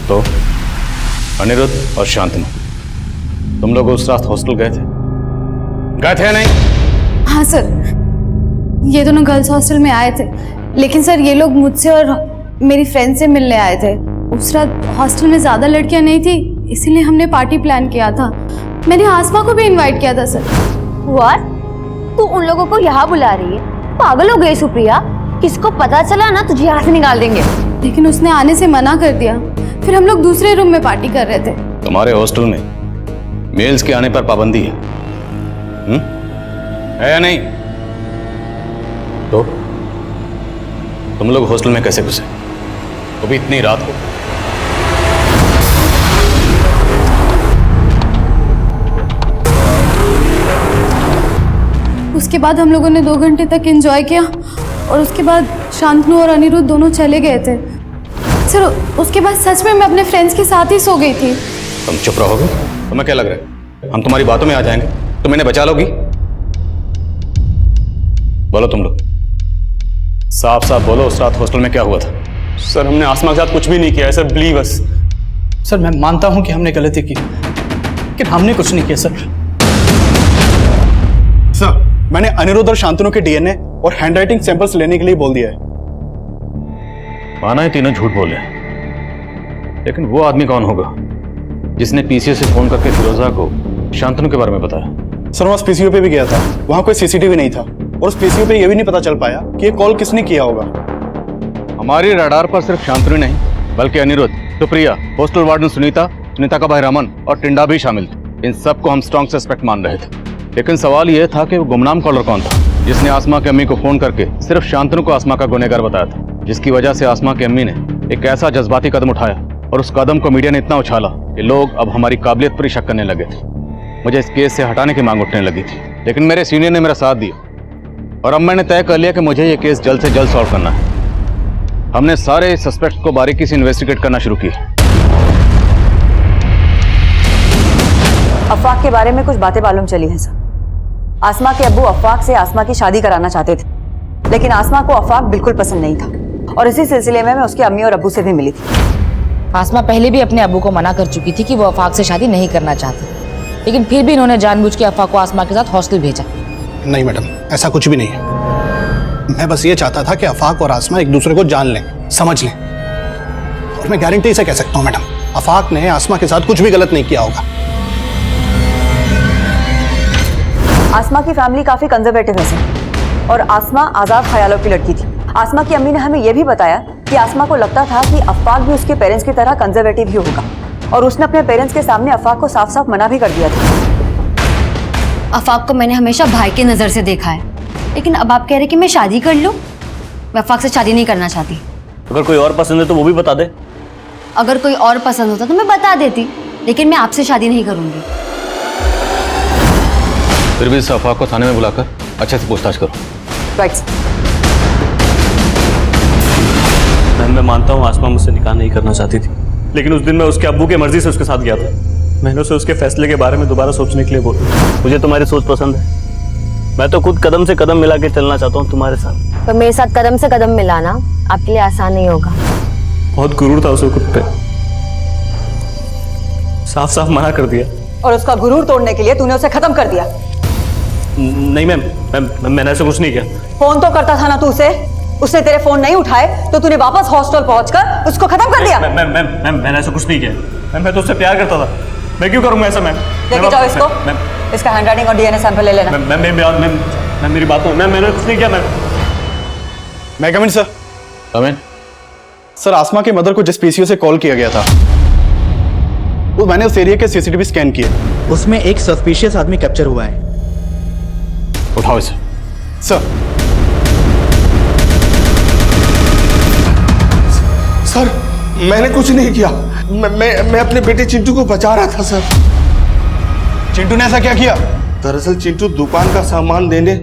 तो अनिरुद्ध और शांतनु तुम लोग उस रात हॉस्टल गए थे या नहीं? हाँ सर, ये दोनों गर्ल्स हॉस्टल में आए थे, लेकिन सर ये लोग मुझसे और मेरी फ्रेंड से मिलने आए थे। उस रात हॉस्टल में ज्यादा लड़कियां नहीं थी, इसीलिए हमने पार्टी प्लान किया था। मैंने आसमा को भी इनवाइट किया था सर। व्हाट? तू उन लोगों को यहाँ बुला रही है? पागल हो गई सुप्रिया? किसको पता चला ना तुझे यहाँ से निकाल देंगे। लेकिन उसने आने से मना कर दिया। फिर हम लोग दूसरे रूम में पार्टी कर रहे थे। तुम्हारे हॉस्टल में मेल्स के आने पर पाबंदी है, है या नहीं? तो तुम लोग हॉस्टल में कैसे घुसे, वो भी इतनी रात को? उसके बाद हम लोगों ने 2 घंटे तक एंजॉय किया और उसके बाद शांतनु और अनिरुद्ध दोनों चले गए थे। सर उसके बाद सच में मैं अपने फ्रेंड्स के साथ ही सो गई थी। तुम चुप रहोगे? तुम्हें क्या लग रहा है हम तुम्हारी बातों में आ जाएंगे? तुम इन्हें बचा लोगी? बोलो तुम लोग, साफ साफ बोलो, उस रात हॉस्टल में क्या हुआ था? सर हमने आसमा के साथ कुछ भी नहीं किया है सर, बिलीव अस। सर मैं मानता हूं कि हमने गलती की, लेकिन हमने कुछ नहीं किया सर। सर मैंने अनिरुद्ध और शांतनु के डीएनए और हैंडराइटिंग सैंपल्स लेने के लिए बोल दिया है। माना है तीनों झूठ बोले, लेकिन वो आदमी कौन होगा जिसने पीसीओ से फोन करके फिरोजा को शांतनु के बारे में बताया? सर वहाँ पीसीओ पे भी गया था, वहाँ कोई सीसीटीवी नहीं था और उस पीसीओ पे ये भी नहीं पता चल पाया कि ये कॉल किसने किया होगा। हमारी रडार पर सिर्फ शांतनु नहीं बल्कि अनिरुद्ध, सुप्रिया, हॉस्टल वार्डन सुनीता का भाई रमन और टिंडा भी शामिल थे। इन सबको हम स्ट्रॉन्ग सस्पेक्ट मान रहे थे, लेकिन सवाल यह था कि वो गुमनाम कॉलर कौन था जिसने आसमा की अम्मी को फोन करके सिर्फ शांतनु को आसमा का गुनहगार बताया था, जिसकी वजह से आसमा की अम्मी ने एक ऐसा जज्बाती कदम उठाया और उस कदम को मीडिया ने इतना उछाला कि लोग अब हमारी काबिलियत पर ही शक करने लगे थे। मुझे इस केस से हटाने की मांग उठने लगी थी, लेकिन मेरे सीनियर ने मेरा साथ दिया और अब मैंने तय कर लिया कि मुझे ये केस जल्द से जल्द सॉल्व करना है। हमने सारे सस्पेक्ट को बारीकी से इन्वेस्टिगेट करना शुरू किया। अफवाक के बारे में कुछ बातें मालूम चली हैं सर। आसमा के अब्बू अफवाक से आसमा की शादी कराना चाहते थे, लेकिन आसमा को अफवाक बिल्कुल पसंद नहीं था और इसी सिलसिले में मैं उसकी अम्मी और अब्बू से भी मिली थी। आसमा पहले भी अपने अब्बू को मना कर चुकी थी कि वो अफाक से शादी नहीं करना चाहती, लेकिन फिर भी इन्होंने जानबूझ के अफाक को आसमा के साथ हॉस्टल भेजा। नहीं मैडम, ऐसा कुछ भी नहीं है। मैं बस ये चाहता था कि अफाक और आसमा एक दूसरे को जान लें, समझ लें। और मैं गारंटी से कह सकता हूँ मैडम, अफाक ने आसमा के साथ कुछ भी गलत नहीं किया होगा। आसमा की फैमिली काफी कंजर्वेटिव है सर, और आसमा आजाद ख्यालों की लड़की थी। आसमा की अम्मी ने हमें यह भी बताया कि आसमा को लगता था कि अफाक भी उसके पेरेंट्स की तरह कंजर्वेटिव ही होगा, और उसने अपने पेरेंट्स के सामने अफाक को साफ साफ मना भी कर दिया था। अफाक को मैंने हमेशा भाई की नजर से देखा है, लेकिन अब आप कह रहे कि मैं शादी कर लूं? मैं अफाक से शादी नहीं करना चाहती। अगर कोई और पसंद है तो वो भी बता दे। अगर कोई और पसंद होता तो मैं बता देती, लेकिन मैं आपसे शादी नहीं करूंगी। फिर भी इस अफवाह को थाने में बुलाकर अच्छे से पूछताछ करो। राइट। मैं मानता हूँ आसमा मुझसे निकाह नहीं करना चाहती थी, लेकिन उस दिन मैं उसके अब्बू की मर्जी से उसके साथ गया था। मैंने उसे उसके फैसले के बारे में दोबारा सोचने के लिए बोला। मुझे तुम्हारी सोच पसंद है, मैं तो खुद कदम से कदम मिला के चलना चाहता हूँ तुम्हारे साथ। पर मेरे साथ कदम से कदम मिलाना आपके लिए आसान नहीं होगा। बहुत गुरूर था उसे खुद पे, साफ साफ मना कर दिया। और उसका गुरूर तोड़ने के लिए तूने उसे खत्म कर दिया। नहीं मैम, मैंने ऐसा कुछ नहीं किया। फोन तो करता था ना तू उसे, उसने तेरे फोन नहीं उठाए तो तूने वापस हॉस्टल पहुंचकर उसको खत्म कर दिया। मैम मैंने ऐसा कुछ नहीं किया। मैम मैं तो उससे प्यार करता था, मैं क्यों करूंगा ऐसा? मैम लेके जाओ इसको, इसका हैंडराइटिंग और डीएनए सैंपल ले लेना। मैम मेरी बात मैंने कुछ नहीं किया। मैं कम इन सर। कम इन। सर, आसमा के मदर को जिस पीसीओ से कॉल किया गया था, वो मैंने उस एरिया के सीसीटीवी स्कैन किए, उसमें एक सस्पिशियस आदमी कैप्चर हुआ है। उठाओ इसे। सर। सर, मैंने कुछ नहीं किया। मैं अपने बेटे चिंटू को बचा रहा था सर। चिंटू ने ऐसा क्या किया? दरअसल चिंटू दुकान का सामान देने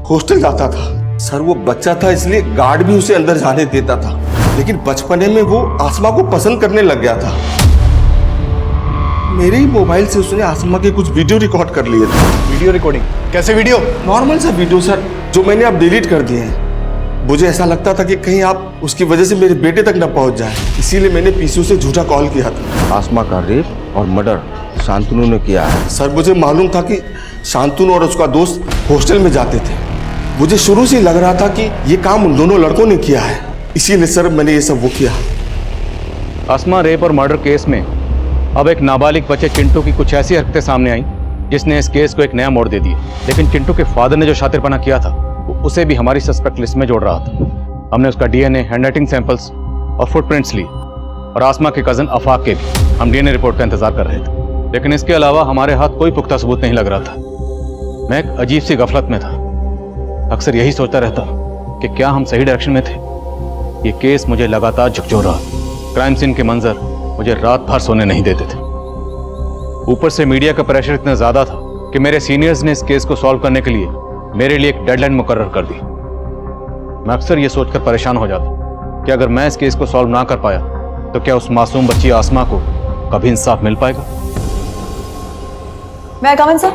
हॉस्टल जाता था सर। वो बच्चा था इसलिए गार्ड भी उसे अंदर जाने देता था, लेकिन बचपने में वो आसमा को पसंद करने लग गया था। मेरे ही मोबाइल से उसने आसमा के कुछ वीडियो रिकॉर्ड कर लिए थे। Video recording? कैसे वीडियो? नॉर्मल सा वीडियो सर, जो मैंने अब डिलीट कर दिए हैं। मुझे ऐसा लगता था कि कहीं आप उसकी वजह से मेरे बेटे तक न पहुंच जाए, इसीलिए मैंने पीसीओ से झूठा कॉल किया था। आसमा का रेप और मर्डर शांतनु ने किया है। सर, मुझे मालूम था कि शांतनु और उसका दोस्त हॉस्टल में जाते थे। मुझे शुरू से लग रहा था कि ये काम उन दोनों लड़कों ने किया है, इसीलिए सर मैंने ये सब वो किया। आसमा रेप और मर्डर केस में अब एक नाबालिग बच्चे चिंटू की कुछ ऐसी हरकतें सामने आई जिसने इस केस को एक नया मोड़ दे दिया। लेकिन चिंटू के फादर ने जो शातिरपना किया था, उसे भी हमारी सस्पेक्ट लिस्ट में जोड़ रहा था। हमने उसका डीएनए, हैंडराइटिंग सैंपल्स और फुटप्रिंट्स ली, और आसमा के कजन अफाक के भी हम डीएनए रिपोर्ट का इंतजार कर रहे थे। लेकिन इसके अलावा हमारे हाथ कोई पुख्ता सबूत नहीं लग रहा था। मैं एक अजीब सी गफलत में था। अक्सर यही सोचता रहता कि क्या हम सही डायरेक्शन में थे। ये केस मुझे लगातार झकझोर रहा। क्राइम सीन के मंजर मुझे रात भर सोने नहीं देते थे। ऊपर से मीडिया का प्रेशर इतना ज्यादा था कि मेरे सीनियर्स ने इस केस को सॉल्व करने के लिए मेरे लिए एक डेडलाइन मुकर्रर कर दी। मैं अक्सर ये सोचकर परेशान हो जाता कि अगर मैं इस केस को सॉल्व ना कर पाया तो क्या उस मासूम बच्ची आसमा को कभी इंसाफ मिल पाएगा? मैं कम इन सर?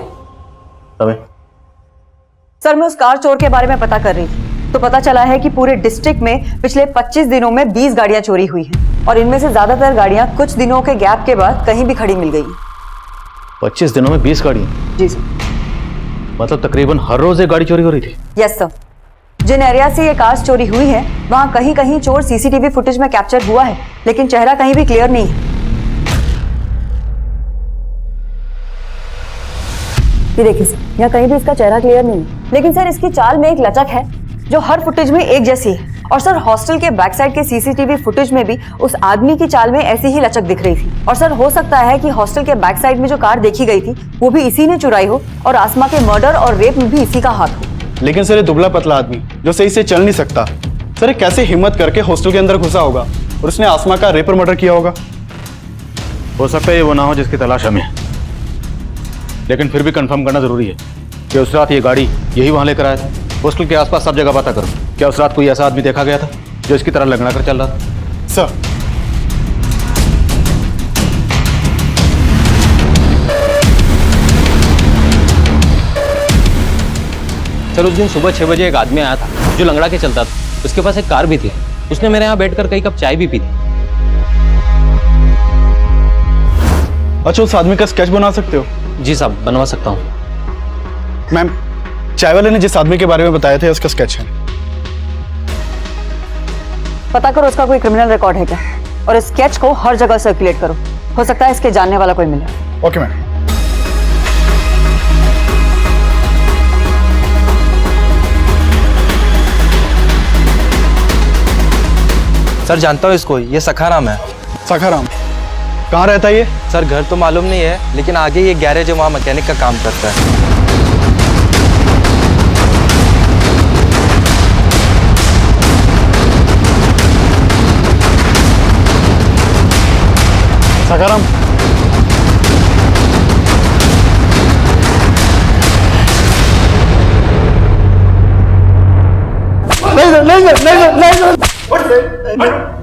सर, मैं उस कार चोर के बारे में पता कर रही थी, तो पता चला है कि पूरे डिस्ट्रिक्ट में पिछले 25 दिनों में 20 गाड़ियां चोरी हुई हैं, और इनमें से ज्यादातर गाड़ियां कुछ दिनों के गैप के बाद कहीं भी खड़ी मिल गई। 25 दिनों में 20 गाड़ियां? जी सर। मतलब तकरीबन हर रोज एक गाड़ी चोरी हो रही थी? Yes sir. जिन एरिया से ये कार्स चोरी हुई है वहां कहीं कहीं चोर सीसीटीवी फुटेज में कैप्चर हुआ है, लेकिन चेहरा कहीं भी क्लियर नहीं है। ये देखिए सर, यहाँ कहीं भी इसका चेहरा क्लियर नहीं है, लेकिन सर इसकी चाल में एक लचक है जो हर फुटेज में एक जैसी है। और सर, हॉस्टल के बैक साइड के सीसीटीवी फुटेज में भी उस आदमी की चाल में ऐसी ही लचक दिख रही थी। और सर, हो सकता है कि हॉस्टल के बैक साइड में जो कार देखी गई थी वो भी इसी ने चुराई हो, और आसमा के मर्डर और रेप में भी इसी का हाथ हो। लेकिन सर, ये दुबला पतला आदमी जो सही से चल नहीं सकता, सर ये कैसे हिम्मत करके हॉस्टल के अंदर घुसा होगा और उसने आसमा का रेप और मर्डर किया होगा? हो सकता है ये वो ना हो जिसकी तलाश हमें है, लेकिन फिर भी कंफर्म करना जरूरी है कि उस रात ये गाड़ी यही वहां लेकर आया था। हॉस्टल के आसपास सब जगह पता करो। क्या उस रात कोई ऐसा आदमी देखा गया था जो इसकी तरह लगना कर चल रहा था? सर सर, उस दिन सुबह 6 बजे एक आदमी आया था जो लंगड़ा के चलता था। उसके पास एक कार भी थी। उसने मेरे यहाँ बैठकर कई कप चाय भी पी थी। अच्छा, उस आदमी का स्केच बना सकते हो? जी साहब, बनवा सकता हूँ। मैम, चाय वाले ने जिस आदमी के बारे में बताया था उसका स्केच है। पता करो उसका कोई क्रिमिनल रिकॉर्ड है क्या, और इस स्केच को हर जगह सर्कुलेट करो। हो सकता है इसके जानने वाला कोई मिले। Okay ma'am. सर जानता हूँ इसको, ये सखाराम है। सखाराम कहाँ रहता है ये? सर घर तो मालूम नहीं है, लेकिन आगे ये गैरेज है, वहाँ मैकेनिक का काम करता है। सखाराम,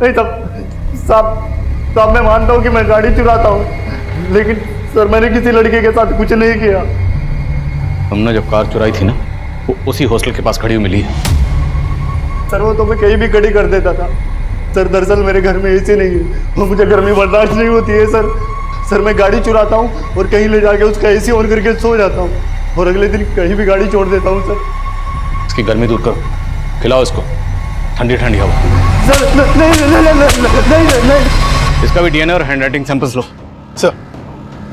नहीं साहब, मैं मानता हूँ कि मैं गाड़ी चुराता हूँ, लेकिन सर मैंने किसी लड़के के साथ कुछ नहीं किया। हमने जो कार चुराई थी ना, वो उसी हॉस्टल के पास खड़ी हुई मिली है। सर वो तो मैं कहीं भी खड़ी कर देता था। सर दरअसल मेरे घर में एसी नहीं है और मुझे गर्मी बर्दाश्त नहीं होती है सर मैं गाड़ी चुराता हूँ और कहीं ले जाके उसका एसी ऑन करके सो जाता हूँ और अगले दिन कहीं भी गाड़ी छोड़ देता हूँ सर। इसकी गर्मी दूर करो, खिलाओ इसको ठंडी ठंडी हवा। सर नहीं। इसका भी डीएनए और हैंडराइटिंग सैंपल्स लो। सर,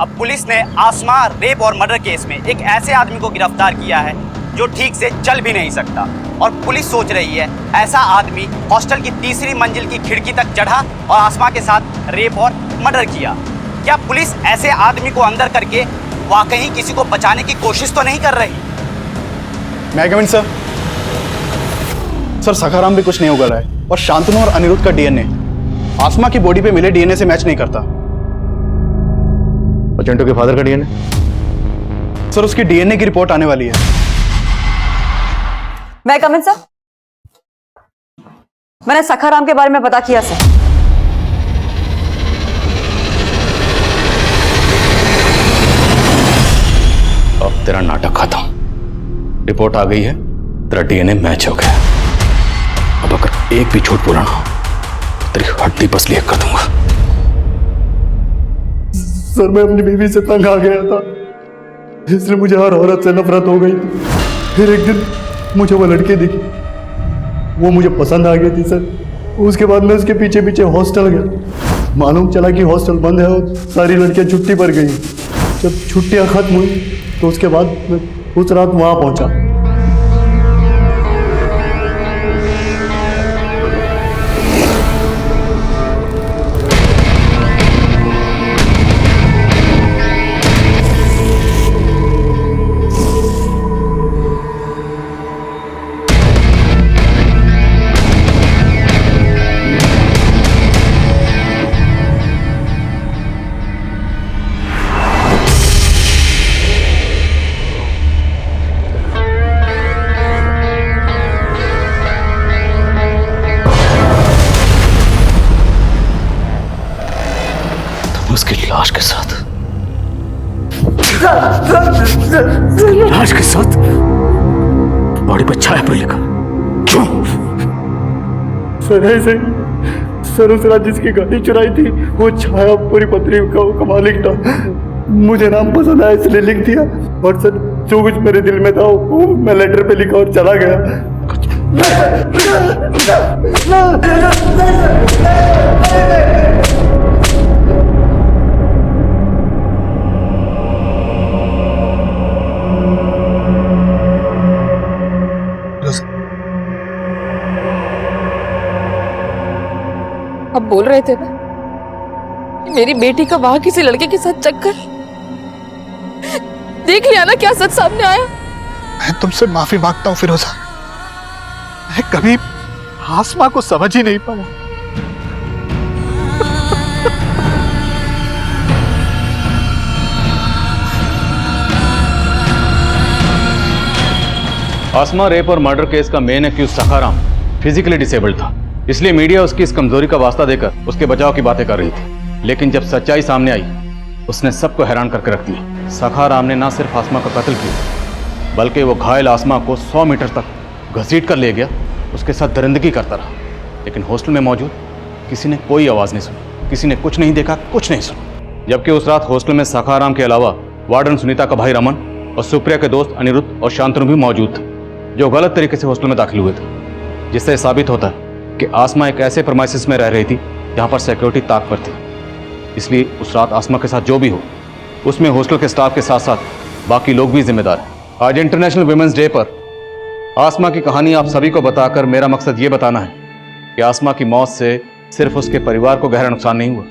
अब पुलिस ने आसमा रेप और मर्डर केस में एक ऐसे आदमी को गिरफ्तार किया है जो ठीक से चल भी नहीं सकता, और पुलिस सोच रही है ऐसा आदमी हॉस्टल की तीसरी मंजिल की खिड़की तक चढ़ा और आसमा के साथ रेप और मर्डर किया। क्या पुलिस ऐसे आदमी को अंदर करके वाकई किसी को बचाने की कोशिश तो नहीं कर रही? मैं कमिंग सर? सर, सखाराम भी कुछ नहीं उगल रहा है और शांतनु और अनिरुद्ध का डीएनए आसमा की बॉडी पे मिले डीएनए से मैच नहीं करता। और चिंटू के फादर का डीएनए? सर, उसकी डीएनए की रिपोर्ट आने वाली है। मैं कमिंग सर? मैंने सखाराम के बारे में पता किया सर। अब तेरा नाटक खत्म। रिपोर्ट आ गई है, तेरा डीएनए मैच हो गया। अब अगर एक भी झूठ बोला ना, तेरी हड्डी पसली कर दूंगा। सर मैं अपनी बीवी से तंग आ गया था, इसलिए मुझे हर औरत से नफरत हो गई थी। फिर एक दिन मुझे वो लड़की दिखी, वो मुझे पसंद आ गई थी सर। उसके बाद मैं उसके पीछे पीछे हॉस्टल गया। मालूम चला कि हॉस्टल बंद है और सारी लड़कियां छुट्टी पर गई। जब छुट्टियां खत्म हुई तो उसके बाद मैं उस रात वहां पहुंचा। उसकी लाश के साथ लाश के साथ बॉडी पर छाया लिखा क्यों? सर ऐसे सर उस रात जिसकी गाड़ी चुराई थी वो छायापुरी पत्री का मालिक था। मुझे नाम पसंद आया इसलिए लिख दिया, और सर जो कुछ मेरे दिल में था वो मैं लेटर पे लिखा और चला गया। अब बोल रहे थे ना मेरी बेटी का वहां किसी लड़के के साथ चक्कर, देख लिया ना क्या सच सामने आया। मैं तुमसे माफी मांगता हूं फिरोजा, मैं कभी आसमा को समझ ही नहीं पाया। आसमा रेप और मर्डर केस का main accused Sakharam physically disabled था, इसलिए मीडिया उसकी इस कमजोरी का वास्ता देकर उसके बचाव की बातें कर रही थी। लेकिन जब सच्चाई सामने आई, उसने सबको हैरान करके रख दिया। सखाराम ने न सिर्फ आसमा का कत्ल किया, बल्कि वो घायल आसमा को 100 मीटर तक घसीट कर ले गया, उसके साथ दरिंदगी करता रहा। लेकिन हॉस्टल में मौजूद किसी ने कोई आवाज़ नहीं सुनी, किसी ने कुछ नहीं देखा, कुछ नहीं सुना। जबकि उस रात हॉस्टल में सखाराम के अलावा वार्डन सुनीता का भाई रमन और सुप्रिया के दोस्त अनिरुद्ध और शांतनु भी मौजूद थे, जो गलत तरीके से हॉस्टल में दाखिल हुए थे, जिससे साबित होता है कि आसमा एक ऐसे प्रमाइसिस में रह रही थी जहां पर सिक्योरिटी ताक पर थी। इसलिए उस रात आसमा के साथ जो भी हो, उसमें हॉस्टल के स्टाफ के साथ साथ बाकी लोग भी जिम्मेदार हैं। आज इंटरनेशनल वुमेन्स डे पर आसमा की कहानी आप सभी को बताकर मेरा मकसद ये बताना है कि आसमा की मौत से सिर्फ उसके परिवार को गहरा नुकसान नहीं हुआ,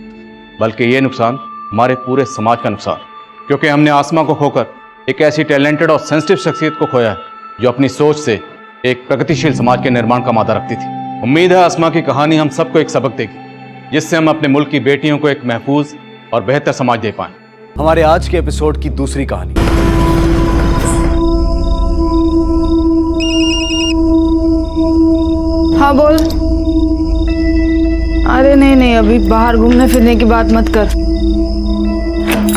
बल्कि ये नुकसान हमारे पूरे समाज का नुकसान, क्योंकि हमने आसमा को खोकर एक ऐसी टैलेंटेड और सेंसिटिव शख्सियत को खोया है जो अपनी सोच से एक प्रगतिशील समाज के निर्माण का मादा रखती थी। उम्मीद है आसमा की कहानी हम सबको एक सबक देगी, जिससे हम अपने मुल्क की बेटियों को एक महफूज और बेहतर समाज दे पाएं। हमारे आज के एपिसोड की दूसरी कहानी। हाँ बोल। अरे नहीं, अभी बाहर घूमने फिरने की बात मत कर।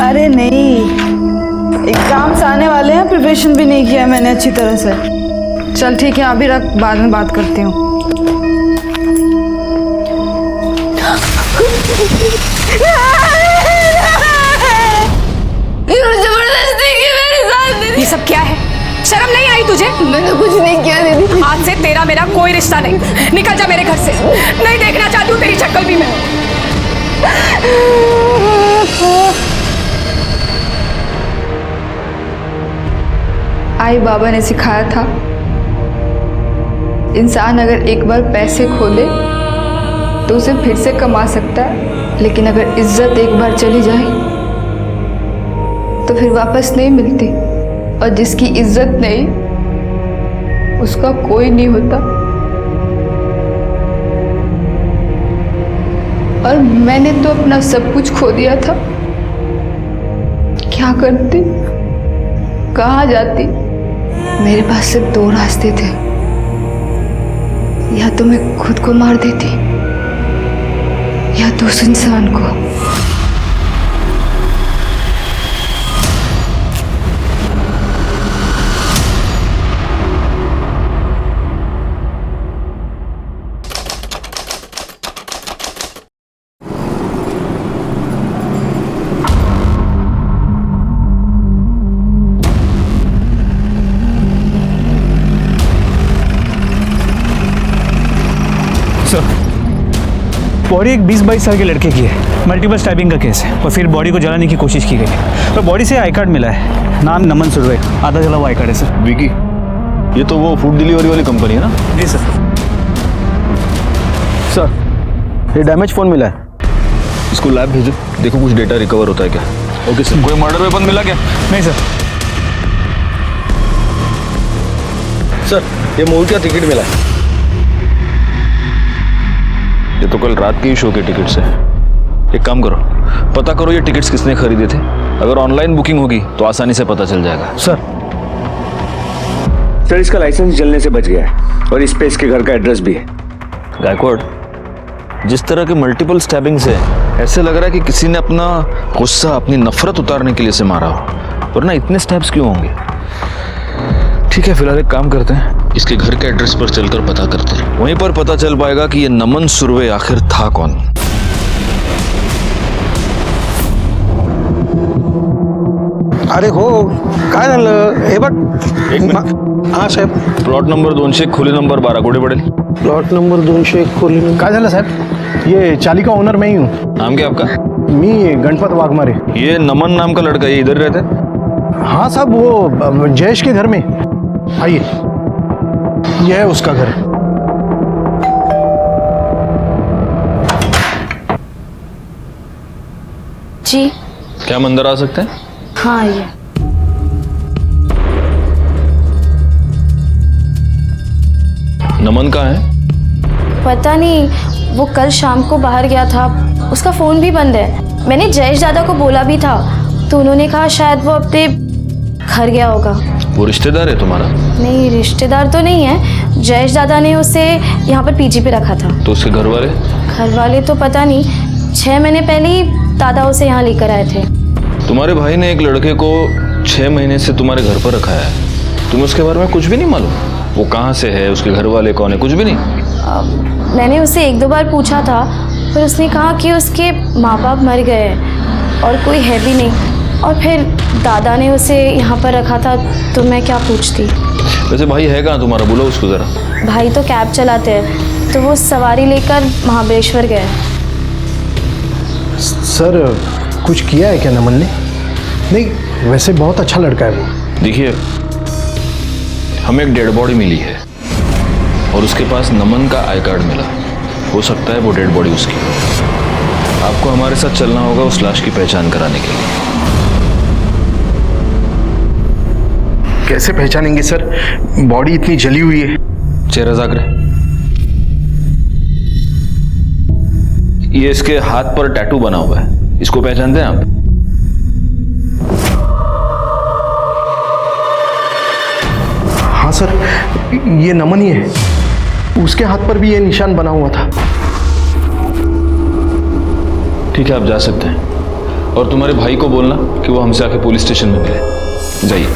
अरे नहीं, एग्जाम्स आने वाले हैं, प्रिपरेशन भी नहीं किया मैंने अच्छी तरह से। चल ठीक है, अभी रख, बाद में बात करती हूँ। जबरदस्ती की मेरे साथ दीदी। ये सब क्या है? शर्म नहीं आई तुझे? मैंने कुछ नहीं किया दीदी। आज से तेरा मेरा कोई रिश्ता नहीं। निकल जा मेरे घर से, नहीं देखना चाहती हूँ तेरी शक्ल भी मैं। आई बाबा ने सिखाया था, इंसान अगर एक बार पैसे खो ले तो उसे फिर से कमा सकता है, लेकिन अगर इज्जत एक बार चली जाए तो फिर वापस नहीं मिलती। और जिसकी इज्जत नहीं, उसका कोई नहीं होता। और मैंने तो अपना सब कुछ खो दिया था। क्या करती, कहाँ जाती? मेरे पास सिर्फ 2 रास्ते थे, या तो मैं खुद को मार देती या तो उस इंसान को। बॉडी एक 20-22 साल के लड़के की है। मल्टीपल स्टैबिंग का केस है और फिर बॉडी को जलाने की कोशिश की गई है। तो बॉडी से आई कार्ड मिला है, नाम नमन सुरवे, आधा जला हुआ आई कार्ड है सर। विकी, ये तो वो फूड डिलीवरी वाली कंपनी है ना? जी सर। सर, ये डैमेज फोन मिला है, इसको लैब भेजो, देखो कुछ डेटा रिकवर होता है क्या। Okay sir. कोई मर्डर वेपन मिला क्या? नहीं सर। सर, ये मूवी का टिकट मिला है। ये तो कल रात के ही शो के टिकट्स है। एक काम करो, पता करो ये टिकट्स किसने खरीदे थे। अगर ऑनलाइन बुकिंग होगी तो आसानी से पता चल जाएगा। सर इसका लाइसेंस जलने से बच गया है और इस पे इसके घर का एड्रेस भी है। गायकवाड़, जिस तरह के मल्टीपल स्टैबिंग्स है, ऐसे लग रहा है कि किसी ने अपना गुस्सा, अपनी नफरत उतारने के लिए से मारा हो, वरना इतने स्टैब्स क्यों होंगे? ठीक है, फिलहाल एक काम करते हैं, इसके घर के एड्रेस पर चलकर पता करते हैं। वहीं पर पता चल पाएगा कि ये नमन सुरवे आखिर था कौन। अरे हो काय झालं हे बघ। एक मिनिट। हाँ साहेब। प्लॉट नंबर 200 खोली नंबर 12 कुठे पडेल? प्लॉट नंबर 201 खोली नंबर। काय झालं साहेब? ये चाली का ओनर मैं ही हूँ। नाम क्या आपका? मी गणपत वाघमारे। ये नमन नाम का लड़का ये इधर रहता है? हाँ साहब, वो जयेश के घर में। आइए, यह है उसका घर। जी क्या हम अंदर आ सकते हैं? हाँ, ये नमन कहाँ है? पता नहीं, वो कल शाम को बाहर गया था, उसका फोन भी बंद है। मैंने जयेश दादा को बोला भी था, तो उन्होंने कहा शायद वो अपने घर गया होगा। वो रिश्तेदार है तुम्हारा? नहीं, रिश्तेदार तो नहीं है। जयेश दादा ने उसे यहाँ पर पीजी पे रखा था। तो उसके घर वाले? घर वाले तो पता नहीं, 6 महीने पहले ही दादा उसे यहाँ लेकर आए थे। तुम्हारे भाई ने एक लड़के को 6 महीने से तुम्हारे घर पर रखा है, तुम्हें उसके बारे में कुछ भी नहीं मालूम? वो कहाँ से है, उसके घर वाले कौन है, कुछ भी नहीं? मैंने उससे 1-2 बार पूछा था, पर उसने कहा कि उसके माँ बाप मर गए और कोई है भी नहीं, और फिर दादा ने उसे यहाँ पर रखा था, तो मैं क्या पूछती। वैसे भाई है कहाँ तुम्हारा, बोलो उसको जरा। भाई तो कैब चलाते हैं, तो वो सवारी लेकर महाबलेश्वर गए। सर कुछ किया है क्या नमन ने? नहीं, वैसे बहुत अच्छा लड़का है वो। देखिए, हमें एक डेड बॉडी मिली है और उसके पास नमन का आई कार्ड मिला। हो सकता है वो डेड बॉडी उसकी हो। आपको हमारे साथ चलना होगा उस लाश की पहचान कराने के लिए। कैसे पहचानेंगे सर, बॉडी इतनी जली हुई है? चेहरा जाकर, ये इसके हाथ पर टैटू बना हुआ है, इसको पहचानते हैं आप? हाँ सर, ये नमन ही है। उसके हाथ पर भी ये निशान बना हुआ था। ठीक है, आप जा सकते हैं। और तुम्हारे भाई को बोलना कि वो हमसे आके पुलिस स्टेशन में मिले। जाइए।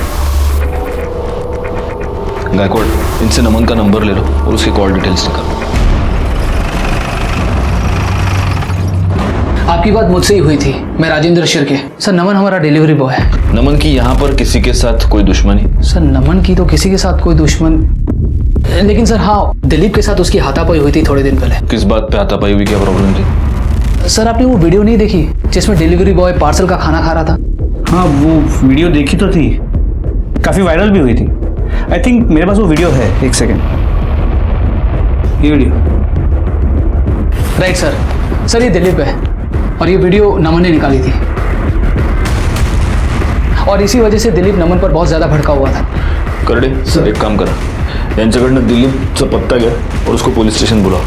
गायकवाड़, इनसे नमन का नंबर ले लो और उसकी कॉल डिटेल्स निकालो। आपकी बात मुझसे ही हुई थी, मैं राजेंद्र शिर्के। सर, नमन हमारा डिलीवरी बॉय है। नमन की यहाँ पर किसी के साथ कोई दुश्मनी? सर, नमन की तो किसी के साथ कोई दुश्मन, लेकिन सर हाँ, दिलीप के साथ उसकी हाथापाई हुई थी थोड़े दिन पहले। किस बात पे हाथापाई हुई, क्या प्रॉब्लम थी? सर, आपने वो वीडियो नहीं देखी जिसमें डिलीवरी बॉय पार्सल का खाना खा रहा था? हाँ, वो वीडियो देखी तो थी, काफी वायरल भी हुई थी। आई थिंक मेरे पास वो वीडियो है, एक सेकेंड। ये वीडियो राइट सर। सर, ये दिलीप है और ये वीडियो नमन ने निकाली थी, और इसी वजह से दिलीप नमन पर बहुत ज्यादा भड़का हुआ था। करडे सर, एक काम करा, यांच्याकडनं दिलीपचा पत्ता घ्या और उसको पुलिस स्टेशन बुलाओ।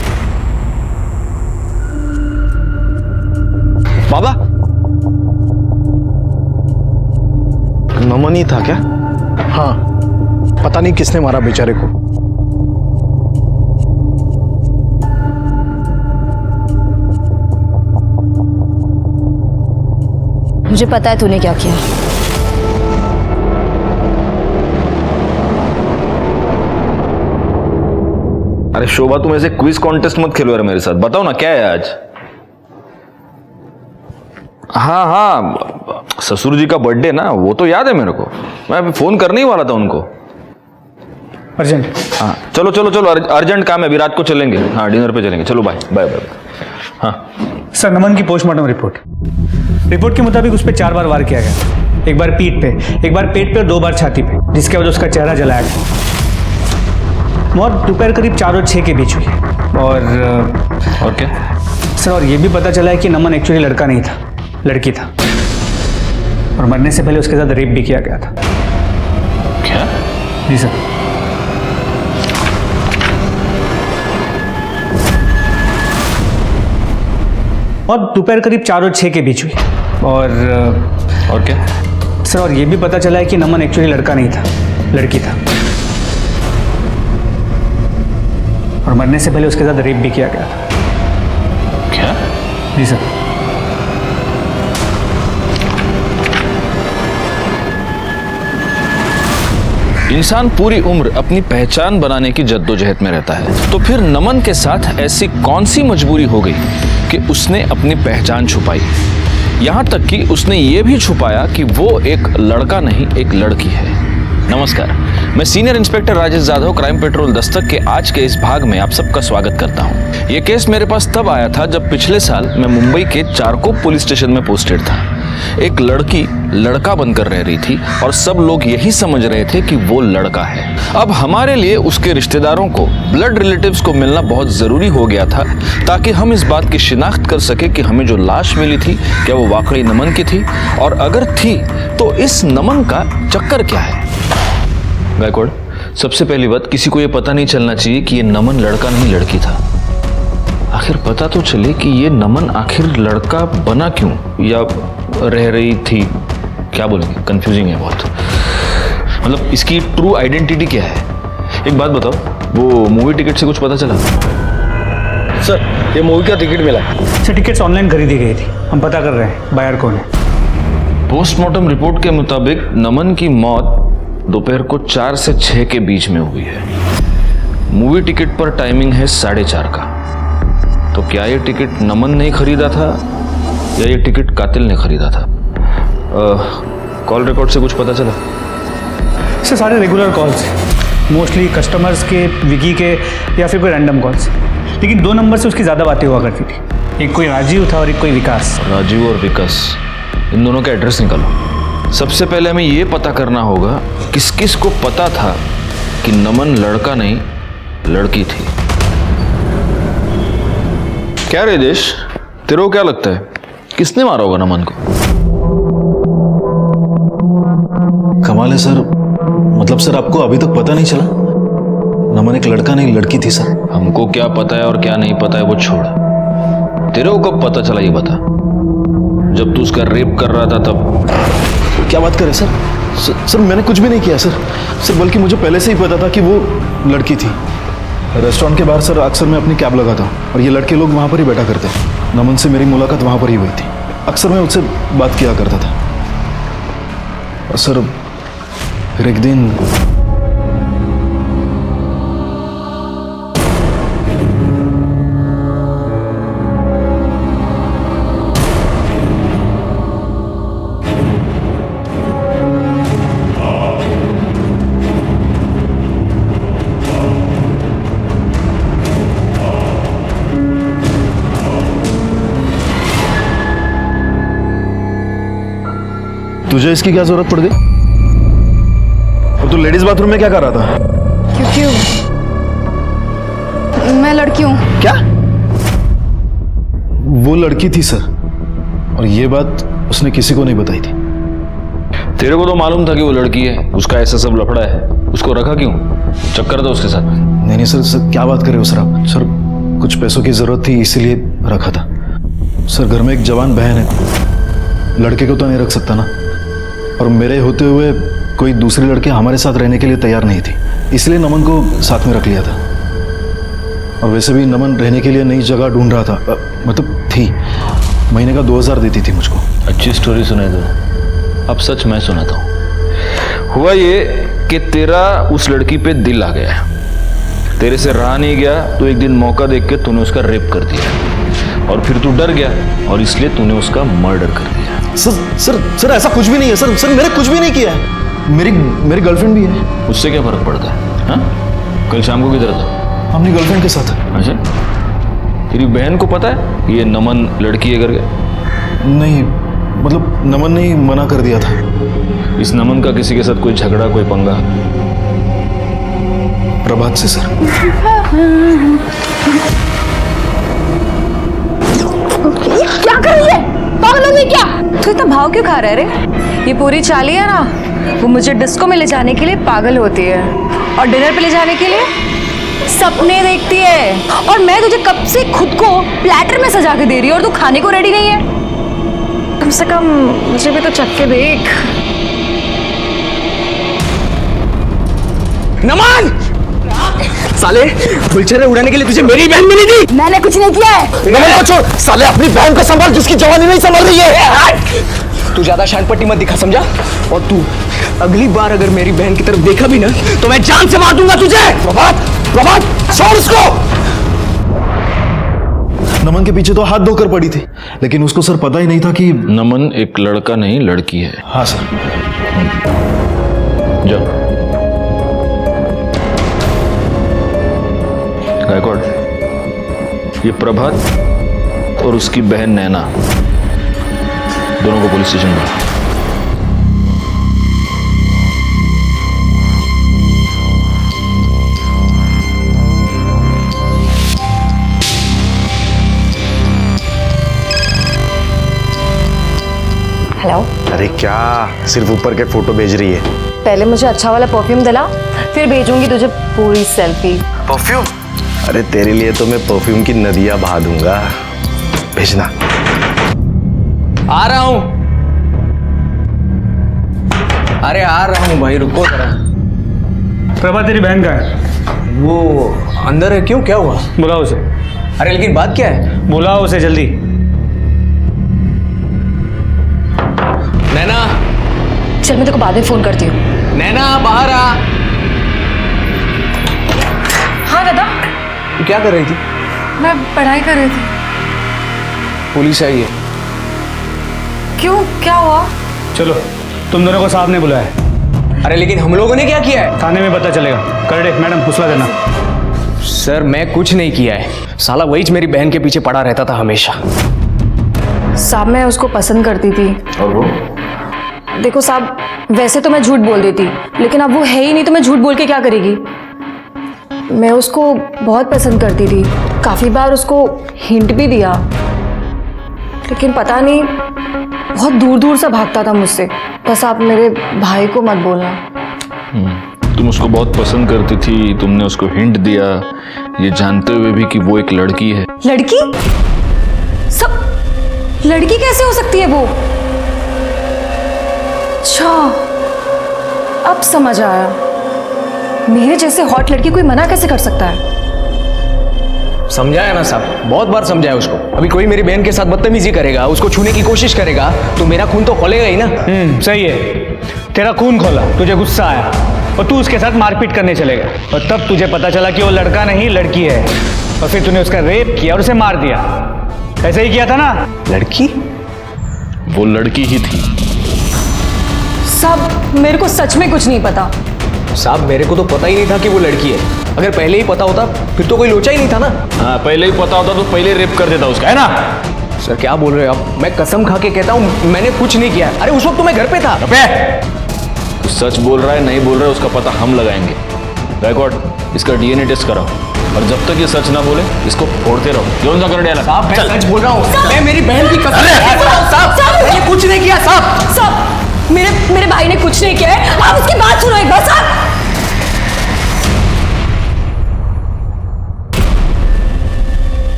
बाबा, नमन ही था क्या? हाँ, पता नहीं किसने मारा बेचारे को। मुझे पता है तूने क्या किया। अरे शोभा, तुम ऐसे क्विज कॉन्टेस्ट मत खेलो यार मेरे साथ। बताओ ना क्या है आज? हाँ हाँ, ससुर जी का बर्थडे ना, वो तो याद है मेरे को। मैं अभी फोन करने ही वाला था उनको। अर्जेंट? हाँ, चलो चलो चलो, अर्जेंट काम है, अभी रात को चलेंगे। हाँ, डिनर पे चलेंगे। चलो बाय बाय बाय। हाँ सर, नमन की पोस्टमार्टम रिपोर्ट के मुताबिक उस पर 4 बार वार किया गया। एक बार पीठ पे, एक बार पेट पे और 2 बार छाती पे, जिसके वजह उसका चेहरा जलाया गया। मौत दोपहर करीब 4 और 6 के बीच हुई। और क्या सर, और ये भी पता चला है कि नमन एक्चुअली लड़का नहीं था, लड़की था, और मरने से पहले उसके साथ रेप भी किया गया था। क्या? जी सर। और दोपहर करीब 4 और 6 के बीच हुई। और क्या सर, और ये भी पता चला है कि नमन एक्चुअली लड़का नहीं था, लड़की था, और मरने से पहले उसके साथ रेप भी किया गया था। क्या? जी सर। इंसान पूरी उम्र अपनी पहचान बनाने की जद्दोजहद में रहता है, तो फिर नमन के साथ ऐसी कौन सी मजबूरी हो गई कि उसने अपनी पहचान छुपाई? यहाँ तक कि उसने ये भी छुपाया कि वो एक लड़का नहीं, एक लड़की है। नमस्कार, मैं senior inspector Rajesh Jadhav, crime petrol Dastak के आज के इस भाग में आप सबका स्वागत करता हूँ। ये केस मेरे पास तब आया था जब पिछले साल मैं मुंबई के चारकोप पुलिस स्टेशन में पोस्टेड था। एक लड़की लड़का बनकर रह रही थी और सब लोग यही समझ रहे थे कि वो लड़का है। अब हमारे लिए उसके रिश्तेदारों को, ब्लड रिलेटिव्स को मिलना बहुत जरूरी हो गया था, ताकि हम इस बात की शिनाख्त कर सके कि हमें जो लाश मिली थी क्या वो वाकई नमन की थी, और अगर थी तो इस नमन का चक्कर क्या है। गायकवाड़, सबसे पहली बात, किसी को ये पता नहीं चलना चाहिए कि ये नमन लड़का नहीं लड़की था। आखिर पता तो चले कि ये नमन आखिर लड़का बना क्यों, या रह रही थी, क्या बोलेंगे, कंफ्यूजिंग है बहुत। मतलब इसकी ट्रू आइडेंटिटी क्या है? एक बात बताओ, वो मूवी टिकट से कुछ पता चला? सर ये मूवी का टिकट मिला। सर टिकट्स ऑनलाइन खरीदी गई थी, हम पता कर रहे हैं बायर कौन है। पोस्टमार्टम रिपोर्ट के मुताबिक नमन की मौत दोपहर को 4 से 6 के बीच में हुई है। मूवी टिकट पर टाइमिंग है 4:30 का। तो क्या ये टिकट नमन ने खरीदा था या ये टिकट कातिल ने खरीदा था? कॉल रिकॉर्ड से कुछ पता चला? सर सारे रेगुलर कॉल्स, मोस्टली कस्टमर्स के, विकी के या फिर कोई रैंडम कॉल्स। लेकिन 2 नंबर से उसकी ज़्यादा बातें हुआ करती थी, एक कोई राजीव था और एक कोई विकास। राजीव और विकास, इन दोनों का एड्रेस निकालो। सबसे पहले हमें ये पता करना होगा किस किस को पता था कि नमन लड़का नहीं लड़की थी। क्या रे देश, तेरे को क्या लगता है किसने मारा होगा नमन को? कमाल है सर, मतलब सर आपको अभी तक पता नहीं चला? नमन एक लड़का नहीं लड़की थी सर। हमको क्या पता है और क्या नहीं पता है वो छोड़, तेरे को कब पता चला ये बता। जब तू उसका रेप कर रहा था तब? क्या बात कर रहे सर? सर मैंने कुछ भी नहीं किया सर, बल्कि मुझे पहले से ही पता था कि वो लड़की थी। रेस्टोरेंट के बाहर सर अक्सर मैं अपनी कैब लगाता हूँ और ये लड़के लोग वहाँ पर ही बैठा करते हैं। नमन से मेरी मुलाकात वहाँ पर ही हुई थी। अक्सर मैं उससे बात किया करता था। और सर फिर एक दिन तुझे इसकी क्या जरूरत पड़ गई? और तू लेडीज बाथरूम में क्या कर रहा था? क्योंकि मैं लड़की हूँ। क्या? वो लड़की थी सर, और ये बात उसने किसी को नहीं बताई थी। तेरे को तो मालूम था कि वो लड़की है, उसका ऐसा सब लफड़ा है, उसको रखा क्यों? चक्कर था उसके साथ? नहीं सर, क्या बात कर रहे हो सर आप? सर कुछ पैसों की जरूरत थी इसीलिए रखा था। सर घर में एक जवान बहन है, लड़के को तो नहीं रख सकता ना, और मेरे होते हुए कोई दूसरी लड़के हमारे साथ रहने के लिए तैयार नहीं थी, इसलिए नमन को साथ में रख लिया था। और वैसे भी नमन रहने के लिए नई जगह ढूंढ रहा था, मतलब थी। महीने का 2000 देती थी मुझको। अच्छी स्टोरी सुनाई दो, अब सच मैं सुनाता हूँ। हुआ ये कि तेरा उस लड़की पे दिल आ गया, तेरे से रहा नहीं गया, तो एक दिन मौका देख के तूने उसका रेप कर दिया, और फिर तू डर गया और इसलिए तूने उसका मर्डर कर दिया। सर ऐसा कुछ भी नहीं है सर, मैंने कुछ भी नहीं किया है। मेरी गर्लफ्रेंड भी है। उससे क्या फर्क पड़ता है? हाँ, कल शाम को किधर था? अपनी गर्लफ्रेंड के साथ। अच्छा, तेरी बहन को पता है ये नमन लड़की है करके? नहीं, मतलब नमन ने ही मना कर दिया था। इस नमन का किसी के साथ कोई झगड़ा, कोई पंगा? प्रभात से सर। क्या कर रही है? पागल हो गई क्या? तू इतना भाव क्यों खा रहा है रे? ये पूरी चाली है ना, वो मुझे डिस्को में ले जाने के लिए पागल होती है और डिनर पे ले जाने के लिए सपने देखती है। और मैं तुझे कब से खुद को प्लेटर में सजा के दे रही हूँ और तू खाने को रेडी नहीं है। कम से कम मुझे भी तो चख के देख। नमन! साले, गुलछर्रे उड़ाने के लिए तुझे मेरी बहन मिली थी। मैंने कुछ नहीं किया है। नमन को छोड़, साले अपनी बहन को संभाल जिसकी जवानी नहीं संभल रही है। तू ज्यादा शानपट्टी मत दिखा, समझा? और तू अगली बार अगर मेरी बहन की तरफ देखा भी ना तो मैं जान से मार दूंगा तुझे। प्रभात, छोड़ उसको। नमन के पीछे तो हाथ धोकर पड़ी थी, लेकिन उसको सर पता ही नहीं था कि नमन एक लड़का नहीं लड़की है। हाँ सर। जाओ। गायकवाड़, ये प्रभात और उसकी बहन नैना दोनों को पुलिस स्टेशन बुलाओ। हेलो। अरे क्या सिर्फ ऊपर के फोटो भेज रही है? पहले मुझे अच्छा वाला परफ्यूम दिला, फिर भेजूंगी तुझे पूरी सेल्फी। परफ्यूम? अरे तेरे लिए तो मैं परफ्यूम की नदियां बहा दूंगा, भेजना। आ रहा हूं। अरे आ रहा हूँ भाई, रुको जरा। प्रभा तेरी बहन का है? वो अंदर है। क्यों, क्या हुआ? बुलाओ उसे। अरे लेकिन बात क्या है? बुलाओ उसे जल्दी। नैना, चल मैं तेरे को बाद में फोन करती हूँ। नैना बाहर आ। हाँ दादा। तू क्या कर रही थी? मैं पढ़ाई कर रही थी। पुलिस आई है। क्यों, क्या हुआ? चलो, तुम दोनों को साहब ने बुलाया है। अरे लेकिन हम लोगों ने क्या किया है? थाने में पता चलेगा। कर दे मैडम, फुसला देना। सर मैं कुछ नहीं किया है, साला वही मेरी बहन के पीछे पड़ा रहता था हमेशा। साहब मैं उसको पसंद करती थी। और वो? देखो साहब, वैसे तो मैं झूठ बोल देती, लेकिन अब वो है ही नहीं तो मैं झूठ बोल के क्या करेगी। मैं उसको बहुत पसंद करती थी, काफ़ी बार उसको हिंट भी दिया, लेकिन पता नहीं बहुत दूर दूर से भागता था मुझसे। बस आप मेरे भाई को मत बोलना। तुम उसको बहुत पसंद करती थी, तुमने उसको हिंट दिया, ये जानते हुए भी कि वो एक लड़की है। लड़की? सब लड़की कैसे हो सकती है वो? अच्छा, अब समझ आया। मेरे जैसे हॉट लड़की कोई मना कैसे कर सकता है? समझाया ना साहब, बहुत बार समझाया उसको। अभी कोई मेरी बहन के साथ बदतमीजी करेगा, उसको छूने की कोशिश करेगा तो मेरा खून तो खोलेगा ही ना। सही है, तेरा खून खोला, तुझे गुस्सा आया और तू उसके साथ मारपीट करने चले गया, और तब तुझे पता चला कि वो लड़का नहीं लड़की है, और फिर तूने उसका रेप किया और उसे मार दिया। ऐसे ही किया था ना? लड़की? वो लड़की ही थी। साहब मेरे को सच में कुछ नहीं पता। साहब मेरे को तो पता ही नहीं था कि वो लड़की है। अगर पहले ही पता होता फिर तो कोई लोचा ही नहीं था ना। हाँ, पहले ही पता होता तो पहले रेप कर देता उसका, है ना? सर क्या बोल रहे हो आप? मैं कसम खा के कहता हूँ मैंने कुछ नहीं किया। अरे उस वक्त तो मैं घर पे था। तो सच बोल रहा है नहीं बोल रहा है उसका पता हम लगाएंगे। बैकवर्ड, इसका डीएनए टेस्ट कराओ, और जब तक ये सच ना बोले इसको फोड़ते रहो। कौन सा कर दिया? साहब मैं सच बोल रहा हूँ, मैं मेरी बहन की कसम। साहब मैंने कुछ नहीं किया। साहब मेरे भाई ने कुछ नहीं किया है, आप उसकी बात सुनो एक बार। साहब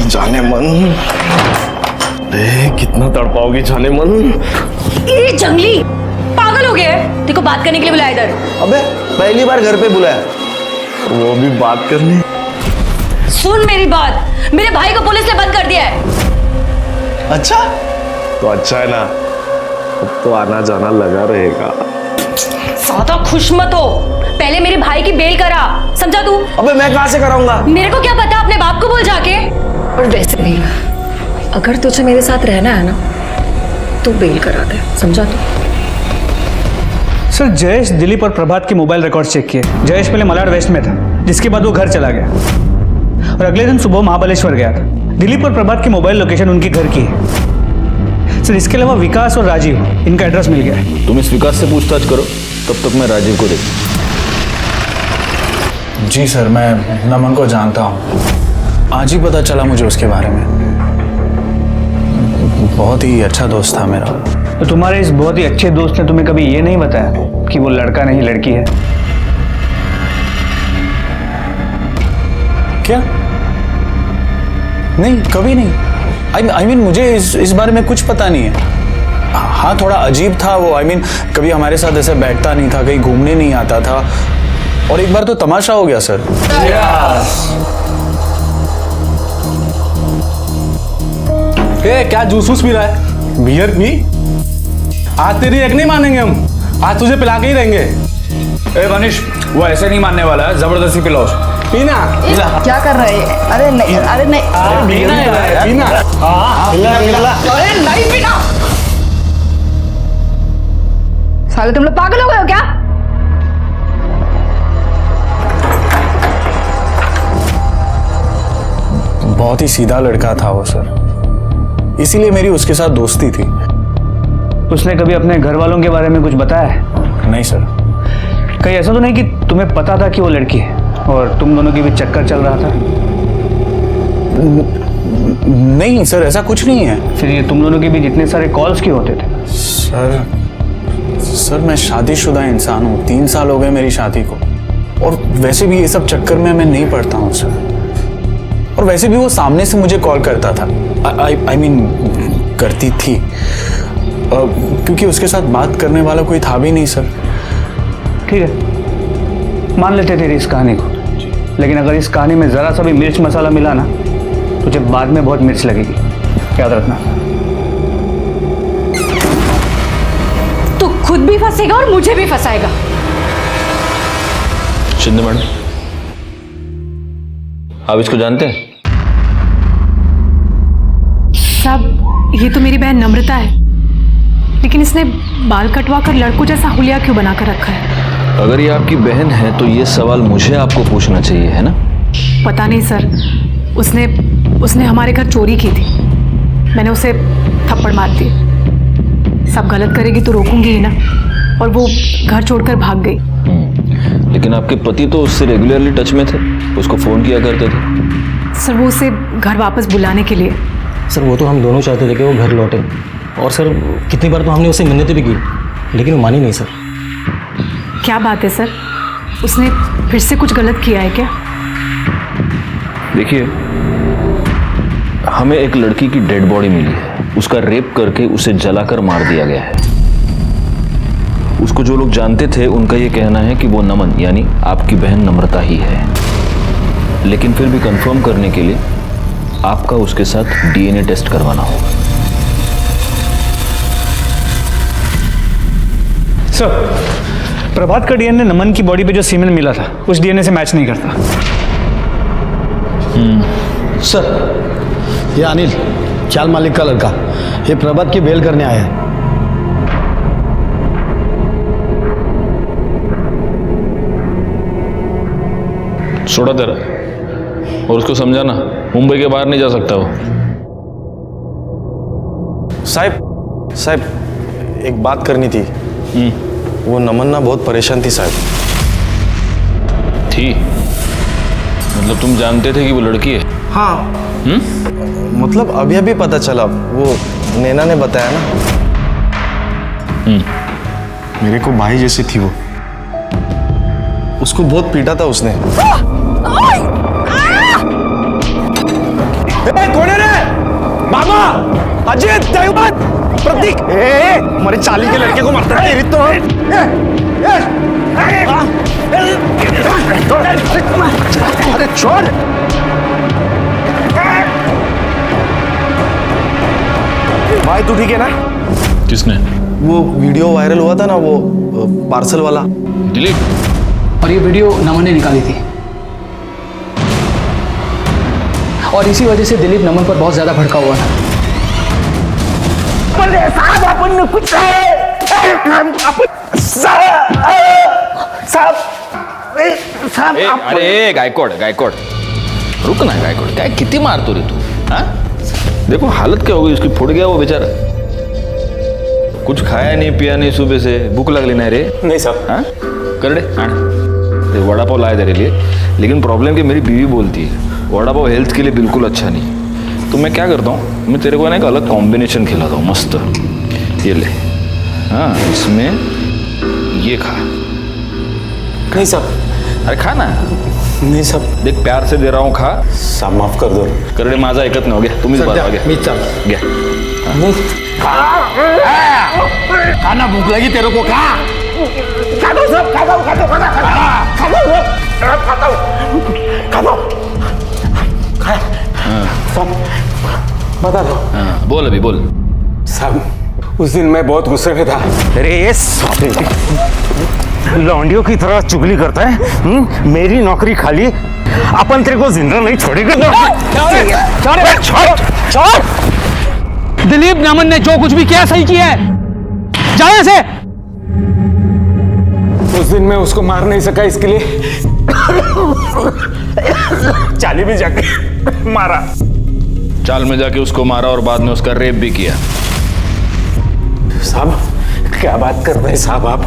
जाने मन, कितना तड़पाओगी जाने मन। ये जंगली पागल हो गया है, देखो बात करने के लिए बुलाया इधर। अबे पहली बार घर पे बुलाया, वो भी बात करने। सुन मेरी बात, मेरे भाई को पुलिस ने बंद कर दिया है। अच्छा तो अच्छा है ना, अब तो आना जाना लगा रहेगा। ज्यादा खुश मत हो, पहले मेरे भाई की बेल करा, समझा तू? अबे मैं कहां से कराऊंगा? मेरे को क्या पता, अपने बाप को बोल जाके। और वैसे भी अगर तुझे मेरे साथ रहना है ना तो बेल करा दे, समझा तू? सर जयेश दिलीप और प्रभात के मोबाइल रिकॉर्ड चेक किए। जयेश पहले मलाड वेस्ट में था, जिसके बाद वो घर चला गया और अगले दिन सुबह महाबलेश्वर गया था। दिलीप और प्रभात की मोबाइल लोकेशन उनके घर की है। सर इसके अलावा विकास और राजीव, इनका एड्रेस मिल गया है। तुम इस विकास से पूछताछ करो, तब तक मैं राजीव को देखूं। जी सर, मैं नमन को जानता हूँ, आज ही पता चला मुझे उसके बारे में। बहुत ही अच्छा दोस्त था मेरा। तो तुम्हारे इस बहुत ही अच्छे दोस्त ने तुम्हें कभी ये नहीं बताया कि वो लड़का नहीं लड़की है? क्या? नहीं, कभी नहीं। I mean, मुझे इस बारे में कुछ पता नहीं है। हाँ थोड़ा अजीब था वो। I mean, कभी हमारे साथ ऐसे बैठता नहीं था, कहीं घूमने नहीं आता था, और एक बार तो तमाशा हो गया सर। क्या जूस वूस पी रहा है? बियर पी। आज तेरी एक नहीं मानेंगे हम, आज तुझे पिला के ही रहेंगे। ए मनीष, वो ऐसे नहीं मानने वाला है, जबरदस्ती पिलाओ। पीना। क्या कर रहे हैं? अरे नहीं, अरे नहीं, पीना है, पीना। अरे नहीं पीना। साले तुम लोग पागल हो गए हो क्या? बहुत ही सीधा लड़का था वो सर, इसीलिए मेरी उसके साथ दोस्ती थी। उसने कभी अपने घर वालों के बारे में कुछ बताया है? नहीं सर। कहीं ऐसा तो नहीं कि तुम्हें पता था कि वो लड़की है और तुम दोनों के बीच चक्कर चल रहा था? नहीं सर, ऐसा कुछ नहीं है। फिर ये तुम दोनों के बीच इतने सारे कॉल्स क्यों होते थे? सर मैं शादीशुदा इंसान हूँ, 3 साल हो गए मेरी शादी को। और वैसे भी ये सब चक्कर में मैं नहीं पड़ता हूँ सर। और वैसे भी वो सामने से मुझे कॉल करता था, आई मीन करती थी, क्योंकि उसके साथ बात करने वाला कोई था भी नहीं सर। ठीक है, मान लेते तेरी इस कहानी को, लेकिन अगर इस कहानी में जरा सा भी मिर्च मसाला मिला ना, तुझे बाद में बहुत मिर्च लगेगी, याद रखना। तो खुद भी फंसेगा और मुझे भी फंसाएगा। शिंदे मैडम, आप इसको जानते हैं? साहब, ये तो मेरी बहन नम्रता है, लेकिन इसने बाल कटवा कर लड़कों जैसा हुलिया क्यों बना कर रखा है? अगर ये आपकी बहन है तो ये सवाल मुझे आपको पूछना चाहिए, है ना? पता नहीं सर, उसने हमारे घर चोरी की थी, मैंने उसे थप्पड़ मार दी। सब गलत करेगी तो रोकूंगी ही ना, और वो घर छोड़कर भाग गई। लेकिन आपके पति तो उससे रेगुलरली टच में थे, उसको फोन किया करते थे। सर, वो उसे घर वापस बुलाने के लिए। सर, वो तो हम दोनों चाहते थे कि वो घर लौटे, और सर कितनी बार तो हमने उसे मिन्नतें भी की, लेकिन वो मानी नहीं सर। क्या बात है सर, उसने फिर से कुछ गलत किया है क्या? देखिए, हमें एक लड़की की डेड बॉडी मिली है, उसका रेप करके उसे जलाकर मार दिया गया है। उसको जो लोग जानते थे उनका ये कहना है कि वो नमन यानी आपकी बहन नम्रता ही है, लेकिन फिर भी कंफर्म करने के लिए आपका उसके साथ डीएनए टेस्ट करवाना होगा। सर, प्रभात का डीएनए नमन की बॉडी पे जो सीमेंट मिला था उस डीएनए से मैच नहीं करता। सर, ये अनिल, चाल मालिक का लड़का, ये प्रभात की बेल करने आया है। छोड़ा तेरा, और उसको समझाना मुंबई के बाहर नहीं जा सकता वो। साहब, एक बात करनी थी। वो नमन ना बहुत परेशान थी साहब। थी? मतलब तुम जानते थे कि वो लड़की है? हाँ। मतलब अभी पता चला, वो नैना ने बताया ना। मेरे को भाई जैसी थी वो, उसको बहुत पीटा था उसने। कौन है रे? मामा, अजीत, देवमन, प्रतीक, हमारे चाली के लड़के को मारता है तो। अरे छोड़। भाई तू ठीक है ना? किसने? वो वीडियो वायरल हुआ था ना, वो पार्सल वाला। दिलीप? और ये वीडियो नमन ने निकाली थी, और इसी वजह से दिलीप नमन पर बहुत ज्यादा भड़का हुआ था। अरे गायकवाड, रुक ना गायकवाड, काय किती मारतो रे तू? हाँ, देखो हालत क्या हो गई उसकी, फुट गया वो बेचारा। कुछ खाया नहीं पिया नहीं सुबह से, भूख लगली नहीं रे? नहीं साहब। हाँ, कर दे, वड़ा पाव लाया तेरे लिए, लेकिन प्रॉब्लम कि मेरी बीवी बोलती है वड़ा पाव हेल्थ के लिए बिल्कुल अच्छा नहीं। तो मैं क्या करता हूँ, मैं तेरे को ना एक अलग कॉम्बिनेशन खिलाता हूँ, मस्त। ये ले, हाँ, इसमें ये खा। नहीं साहब। अरे खा ना। नहीं साहब। देख, प्यार से दे रहा हूँ, खा। साहब माफ कर दो। कर दे, माझा ऐकत नाही हो गया, तुम्हीच बारा गया। मीच चाल घ्या। खाना भूख लगी तेरे को, खा। खाता बता दो। हाँ, बोल अभी बोल। साहब, उस दिन मैं बहुत गुस्से में था। अरे ये लौंडियों की तरह चुगली करता है। मेरी नौकरी खाली, अपन तेरे को जिंदा नहीं छोड़ेगा। छोड़। दिलीप नमन ने जो कुछ भी किया सही किया है, जाओ यहाँ से। उस दिन मैं उसको मार नहीं सका, इसके लिए चाली में जाके मारा। चाल में जाके उसको मारा और बाद में उसका रेप भी किया। साहब, क्या बात कर रहे हैं साहब आप?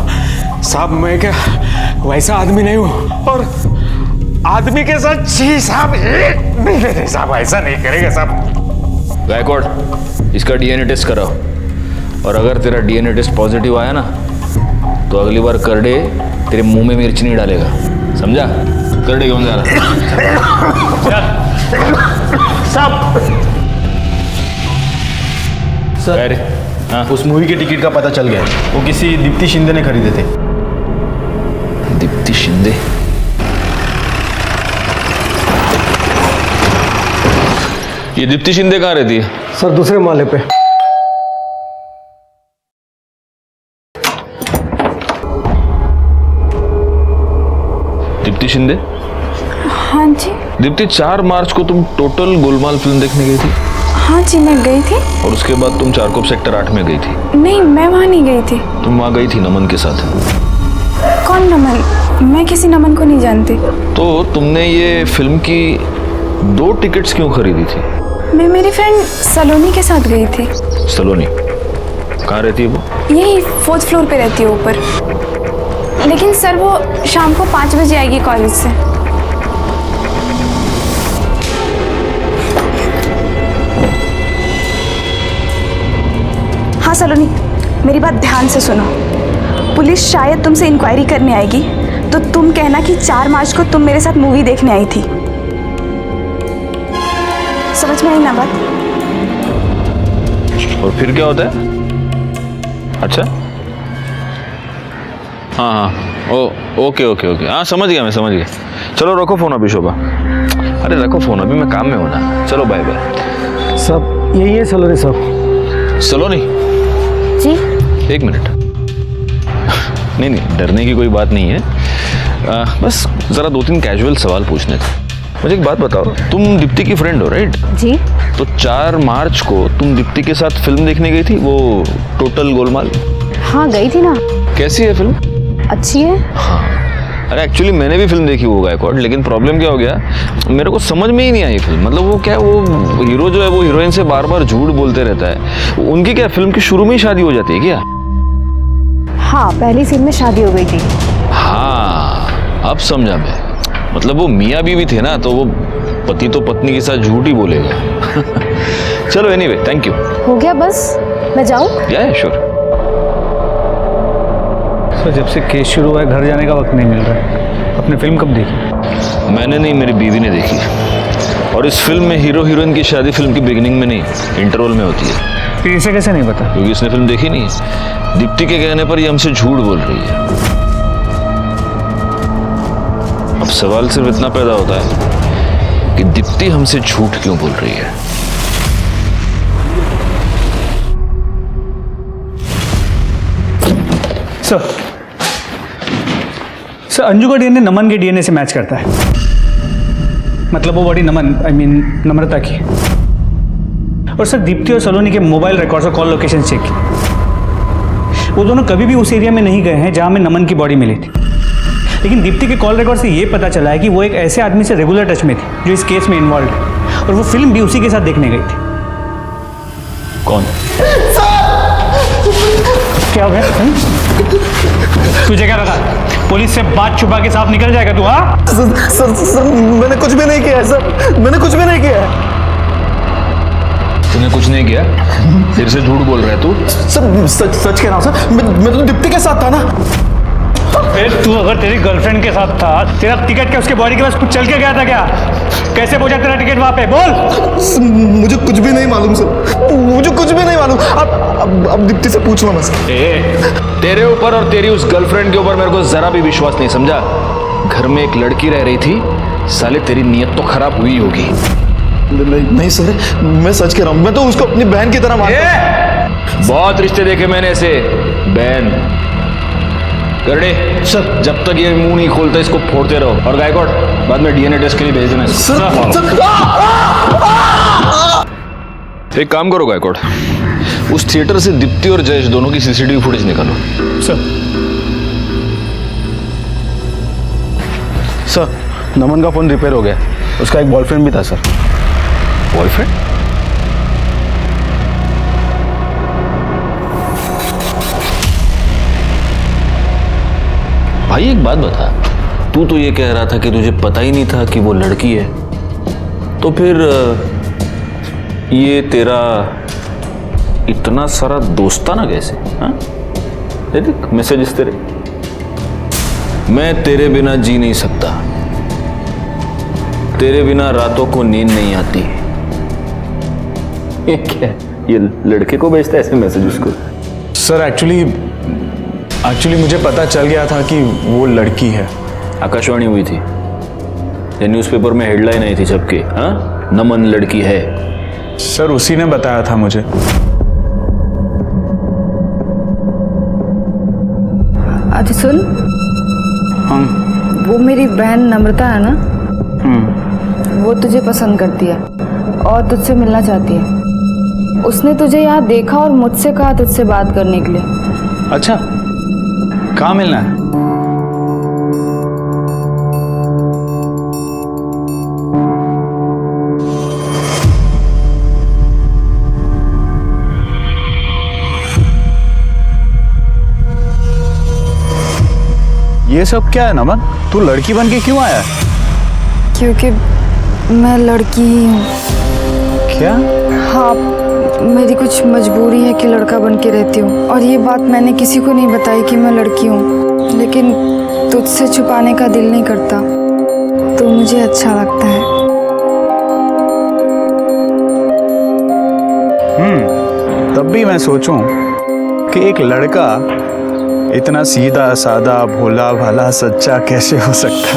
साहब, मैं क्या वैसा आदमी नहीं हूं, और आदमी के साथ छी साहब नहीं साहब, ऐसा नहीं करेगा साहब। गायकवाड, इसका डीएनए टेस्ट कराओ, और अगर तेरा डीएनए टेस्ट पॉजिटिव आया ना, तो अगली बार करडे तेरे मुंह में मिर्च नहीं डालेगा। समझा? करड़े क्यों जा रहा? साहब सर, हाँ? उस मूवी के टिकट का पता चल गया। वो किसी दीप्ति शिंदे ने खरीदे थे। दीप्ति शिंदे? ये दीप्ति शिंदे कहाँ रहती है? सर दूसरे माले पे। दीप्ति शिंदे? हाँ जी। दीप्ति, 4 मार्च को तुम टोटल गोलमाल फिल्म देखने गई थी? हाँ जी, मैं गई थी। और उसके बाद तुम चारकोप सेक्टर 8 में गई थी? नहीं, मैं वहाँ नहीं गई थी। तुम वहाँ गई थी नमन के साथ? कौन नमन? मैं किसी नमन को नहीं जानती। तो तुमने ये फिल्म की 2 टिकट्स क्यों खरीदी थी? मैं मेरी फ्रेंड सलोनी के साथ गई थी। सलोनी? कहाँ रहती है वो? यही 4th फ्लोर पे रहती है, ऊपर। लेकिन सर वो शाम को 5 बजे आएगी कॉलेज से। हाँ सलोनी, मेरी बात ध्यान से सुनो। पुलिस शायद तुमसे इंक्वायरी करने आएगी, तो तुम कहना कि 4 मार्च को तुम मेरे साथ मूवी देखने आई थी। समझ में आई ना बात? और फिर क्या होता है? अच्छा, हाँ हाँ, ओके ओके ओके, हाँ समझ गया, मैं समझ गया। चलो रखो फोन अभी शोभा। अरे रखो फोन, अभी मैं काम में हूँ ना। चलो बाय बाय। सब यही है सलोनी साहब। सलोनी जी? 1 मिनट। नहीं नहीं, डरने की कोई बात नहीं है। बस जरा 2-3 कैजुअल सवाल पूछने थे। मुझे एक बात बताओ, तुम दीप्ति की फ्रेंड हो राइट? जी। तो 4 मार्च को तुम दीप्ति के साथ फिल्म देखने गई थी, वो टोटल गोलमाल? हाँ गई थी ना। कैसी है फिल्म? अच्छी है। हाँ, अरे एक्चुअली मैंने भी फिल्म देखी वो गायकवाड़, लेकिन प्रॉब्लम क्या हो गया, मेरे को समझ में ही नहीं आई फिल्म। मतलब वो क्या, वो हीरो जो है वो हीरोइन से बार बार झूठ बोलते रहता है। उनकी क्या फिल्म की शुरू में ही शादी हो जाती है क्या? हाँ, पहली सीन में शादी हो गई थी। हाँ, अब समझा मैं। मतलब वो मियाँ बीवी थे ना, तो वो पति तो पत्नी के साथ झूठ ही बोलेगा। चलो एनीवे, थैंक यू। हो गया बस, मैं जाऊँ? या श्योर। तो जब से केस शुरू हुआ है घर जाने का वक्त नहीं मिल रहा है। अपनी फिल्म कब देखी? मैंने नहीं, मेरी बीवी ने देखी। और इस फिल्म में हीरो हीरोइन की शादी फिल्म की बिगिनिंग में नहीं, इंटरवल में होती है। फिर इसे कैसे नहीं पता? क्योंकि इसने फिल्म देखी नहीं है। दीप्ति के कहने पर ये हमसे झूठ बोल रही है। अब सवाल सिर्फ इतना पैदा होता है कि दीप्ति हमसे झूठ क्यों बोल रही है। सर अंजू का डीएनए नमन के डीएनए से मैच करता है। मतलब वो बॉडी नमन, आई मीन नम्रता की। और सर दीप्ति और सलोनी के मोबाइल रिकॉर्ड्स और कॉल लोकेशन चेक की। वो दोनों कभी भी उस एरिया में नहीं गए हैं जहां में नमन की बॉडी मिली थी। लेकिन दीप्ति के कॉल रिकॉर्ड से ये पता चला है कि वो एक ऐसे आदमी से रेगुलर टच में थी जो इस केस में इन्वॉल्व है, और वो फिल्म भी उसी के साथ देखने गई थी। कौन? क्या हो गया? तुझे क्या लगा पुलिस से बात छुपा के साफ निकल जाएगा तू? हाँ सर मैंने कुछ भी नहीं किया है सर, मैंने कुछ भी नहीं किया है। तूने कुछ नहीं किया? फिर से झूठ बोल रहा है तू? सर सच कह रहा हूँ सर, मैं तो दीप्ति के साथ था ना। तू अगर तेरी गर्लफ्रेंड के साथ था, तेरा टिकट क्या उसके बॉडी के पास कुछ चल के गया था क्या? कैसे पहुंचा तेरा टिकट वहां पे? बोल। मुझे कुछ भी नहीं मालूम सर, मुझे कुछ भी नहीं मालूम। अब दीप्ति से पूछ लो ना सर। तेरे ऊपर और तेरी उस गर्लफ्रेंड के ऊपर मेरे को जरा भी विश्वास नहीं, समझा? घर में एक लड़की रह रही थी, साले तेरी नीयत तो खराब हुई होगी। नहीं सर, मैं सच कह रहा हूँ, मैं तो उसको अपनी बहन की तरह मानता। बहुत रिश्ते देखे मैंने ऐसे। बहन करड़े सर, जब तक ये मुंह नहीं खोलता इसको फोड़ते रहो। और गायकवाड़ बाद में डीएनए टेस्ट के लिए भेज देना इसको। एक काम करो गायकवाड़, उस थिएटर से दीप्ति और जयेश दोनों की सीसीटीवी फुटेज निकालो। सर नमन का फोन रिपेयर हो गया, उसका एक बॉयफ्रेंड भी था सर। बॉयफ्रेंड? भाई एक बात बता, तू तो ये कह रहा था कि तुझे पता ही नहीं था कि वो लड़की है, तो फिर ये तेरा इतना सारा दोस्ताना कैसे? हाँ, देख मैसेजेस तेरे। मैं तेरे बिना जी नहीं सकता। तेरे बिना रातों को नींद नहीं आती। ये क्या, ये लड़के को भेजता है ऐसे मैसेज उसको? सर एक्चुअली मुझे पता चल गया था कि वो लड़की है। आकाशवाणी हुई थी, ये न्यूज़पेपर में हेडलाइन आई थी सबके, हाँ, नमन लड़की है। सर उसी ने बताया था मुझे। अच्छा सुन, वो मेरी बहन नम्रता है ना, वो तुझे पसंद करती है और तुझसे मिलना चाहती है। उसने तुझे यहाँ देखा और मुझसे कहा तुझसे बात करने के लिए। अच्छा, कहाँ मिलना है? ये सब क्या है नमन? तू लड़की बन के क्यों आया है? क्योंकि मैं लड़की ही हूँ। क्या? हाँ, मेरी कुछ मजबूरी है कि लड़का बन के रहती हूँ, और ये बात मैंने किसी को नहीं बताई कि मैं लड़की हूँ, लेकिन तुझसे छुपाने का दिल नहीं करता, तो मुझे अच्छा लगता है। तब भी मैं सोचूं कि एक लड़का इतना सीधा सादा भोला भाला सच्चा कैसे हो सकता?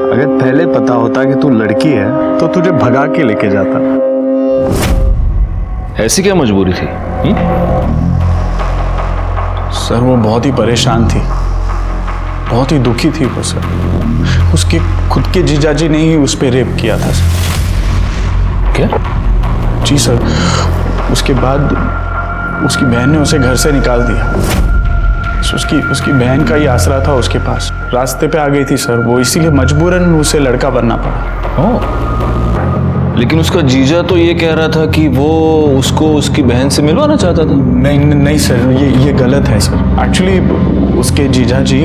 अगर पहले पता होता कि तू लड़की है तो तुझे भगा के लेके जाता। ऐसी क्या मजबूरी थी? सर वो बहुत ही परेशान थी, बहुत ही दुखी थी वो सर। उसके खुद के जीजाजी ने ही उस पर रेप किया था सर। क्या? जी सर, उसके बाद उसकी बहन ने उसे घर से निकाल दिया। उसकी बहन का ही आसरा था उसके पास, रास्ते पे आ गई थी सर वो, इसीलिए मजबूरन उसे लड़का बनना पड़ा। लेकिन उसका जीजा तो ये कह रहा था कि वो उसको उसकी बहन से मिलवाना चाहता था। नहीं सर, ये गलत है सर। एक्चुअली उसके जीजा जी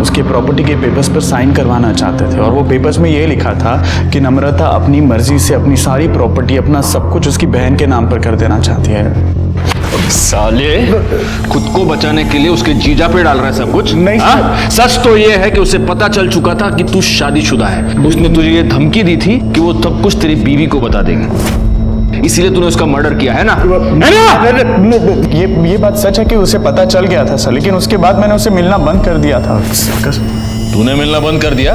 उसके प्रॉपर्टी के पेपर्स पर साइन करवाना चाहते थे, और वो पेपर्स में ये लिखा था कि नम्रता अपनी मर्जी से अपनी सारी प्रॉपर्टी, अपना सब कुछ उसकी बहन के नाम पर कर देना चाहती है। साले, खुद को बचाने के लिए उसके जीजा पे डाल रहा है सब कुछ? नहीं सच तो ये है कि उसे पता चल चुका था कि तू शादीशुदा है। उसने तुझे ये धमकी दी थी कि वो सब कुछ तेरी बीवी को बता देगी, इसीलिए तूने उसका मर्डर किया है ना? ये बात सच है कि उसे पता चल गया था सर, लेकिन उसके बाद मैंने उसे मिलना बंद कर दिया था। तूने मिलना बंद कर दिया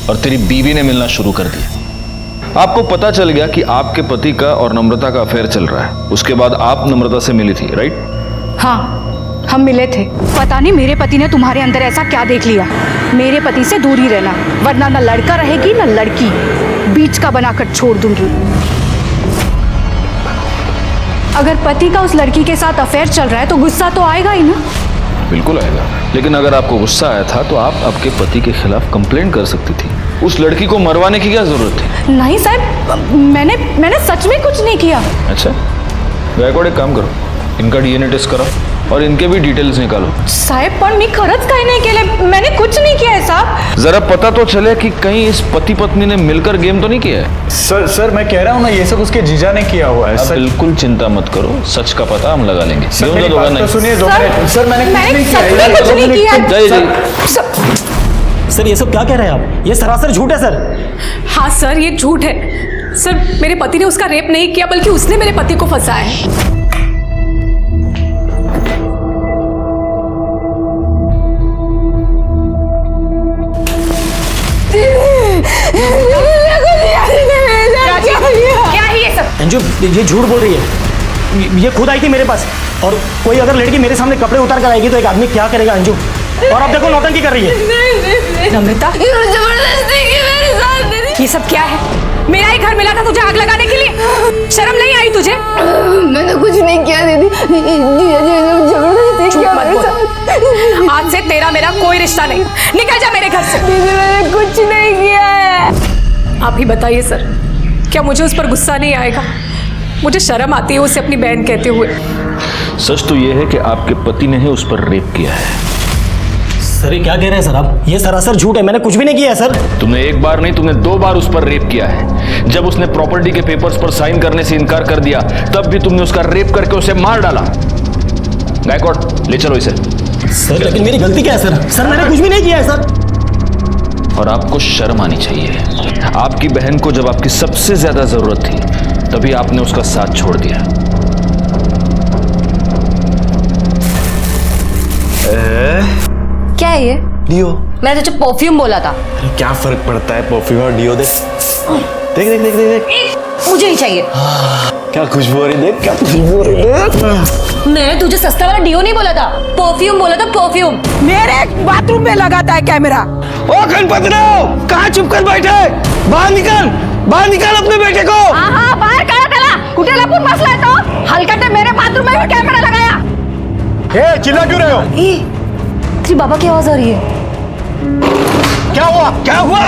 और तेरी बीवी ने मिलना शुरू कर दिया। आपको पता चल गया कि आपके पति का और नम्रता का अफेयर चल रहा है, उसके बाद आप नम्रता से मिली थी, राइट? हाँ, हम मिले थे। पता नहीं मेरे पति ने तुम्हारे अंदर ऐसा क्या देख लिया। मेरे पति से दूर ही रहना, वरना न लड़का रहेगी न लड़की, बीच का बनाकर छोड़ दूंगी। अगर पति का उस लड़की के साथ अफेयर चल रहा है तो गुस्सा तो आएगा ही ना। बिल्कुल आएगा, लेकिन अगर आपको गुस्सा आया था तो आप आपके पति के खिलाफ कंप्लेंट कर सकती थी। उस लड़की को मरवाने की क्या जरूरत थी? नहीं साहब, मैंने सच में कुछ नहीं किया। अच्छा, गायकवाड एक काम करो, इनका डीएनए टेस्ट कराओ और इनके भी डिटेल्स निकालो। साहब पण मी खरंच काही नहीं केले, मैंने कुछ नहीं किया है साहब। जरा पता तो चले कि कहीं इस पति पत्नी ने मिलकर गेम तो नहीं किया है? सर मैं कह रहा हूँ ना, ये सब उसके जीजा ने किया हुआ है। बिल्कुल चिंता मत करो, सच का पता हम लगा लेंगे। सर मैंने कुछ नहीं किया। सर ये सब क्या कह रहे हैं आप? ये सरासर झूठ है सर। हाँ सर, ये झूठ है सर। मेरे पति ने उसका रेप नहीं किया, बल्कि उसने मेरे पति को फंसाया है। क्या है ये सब? अंजू, ये झूठ बोल रही है। ये खुद आई थी मेरे पास, और कोई अगर लड़की मेरे सामने कपड़े उतार कर आएगी तो एक आदमी क्या करेगा अंजू? और आप देखो नौटंकी कर रही है। नम्रता, जबरदस्ती की मेरे साथ। ये सब क्या है? मेरा ही घर मिला था तुझे आग लगाने के लिए, शर्म नहीं आई तुझे? मैंने कुछ नहीं किया दीदी, जबरदस्ती किया मेरे साथ। आज से तेरा मेरा कोई रिश्ता नहीं, निकल जा मेरे घर से। दीदी मैंने कुछ नहीं किया है। आप ही बताइए सर, क्या मुझे उस पर गुस्सा नहीं आएगा? मुझे शर्म आती है उसे अपनी बहन कहते हुए। सच तो ये है कि आपके पति ने ही उस पर रेप किया है। सर ये क्या कह रहे हैं सर आप? ये सरासर झूठ है, मैंने कुछ भी नहीं किया है सर। तुमने एक बार नहीं, तुमने 2 बार उस पर रेप किया है। जब उसने प्रॉपर्टी के पेपर्स पर साइन करने से इनकार कर दिया, तब भी तुमने उसका रेप करके उसे मार डाला। गायकवाड, ले चलो इसे। सर लेकिन मेरी गलती क्या है सर? सर मैंने कुछ भी नहीं किया है सर। और आपको शर्म आनी चाहिए। आपकी बहन को जब आपकी सबसे ज्यादा जरूरत थी तभी आपने उसका साथ छोड़ दिया। क्या है ये? डियो। मैंने तुझे परफ्यूम बोला था। क्या फर्क पड़ता है परफ्यूम और डियो? देख देख देख देख देख, मुझे नहीं चाहिए। क्या खुशबू हो रही, देख क्या खुशबू हो रही है। मैंने तुझे सस्ता वाला डियो नहीं बोला था, परफ्यूम बोला था, परफ्यूम। मेरे बाथरूम में लगाता है कैमरा। ओ गणपत राव, कहाँ चुप कर बैठे? बाहर निकाल अपने बेटे को। हाँ बाहर करा कुठेला पण बसलाय तो हलकटे मेरे बाथरूम में भी कैमरा लगाया। ए, चिल्ला क्यों रहे हो? तेरी बाबा की आवाज आ रही है। क्या हुआ?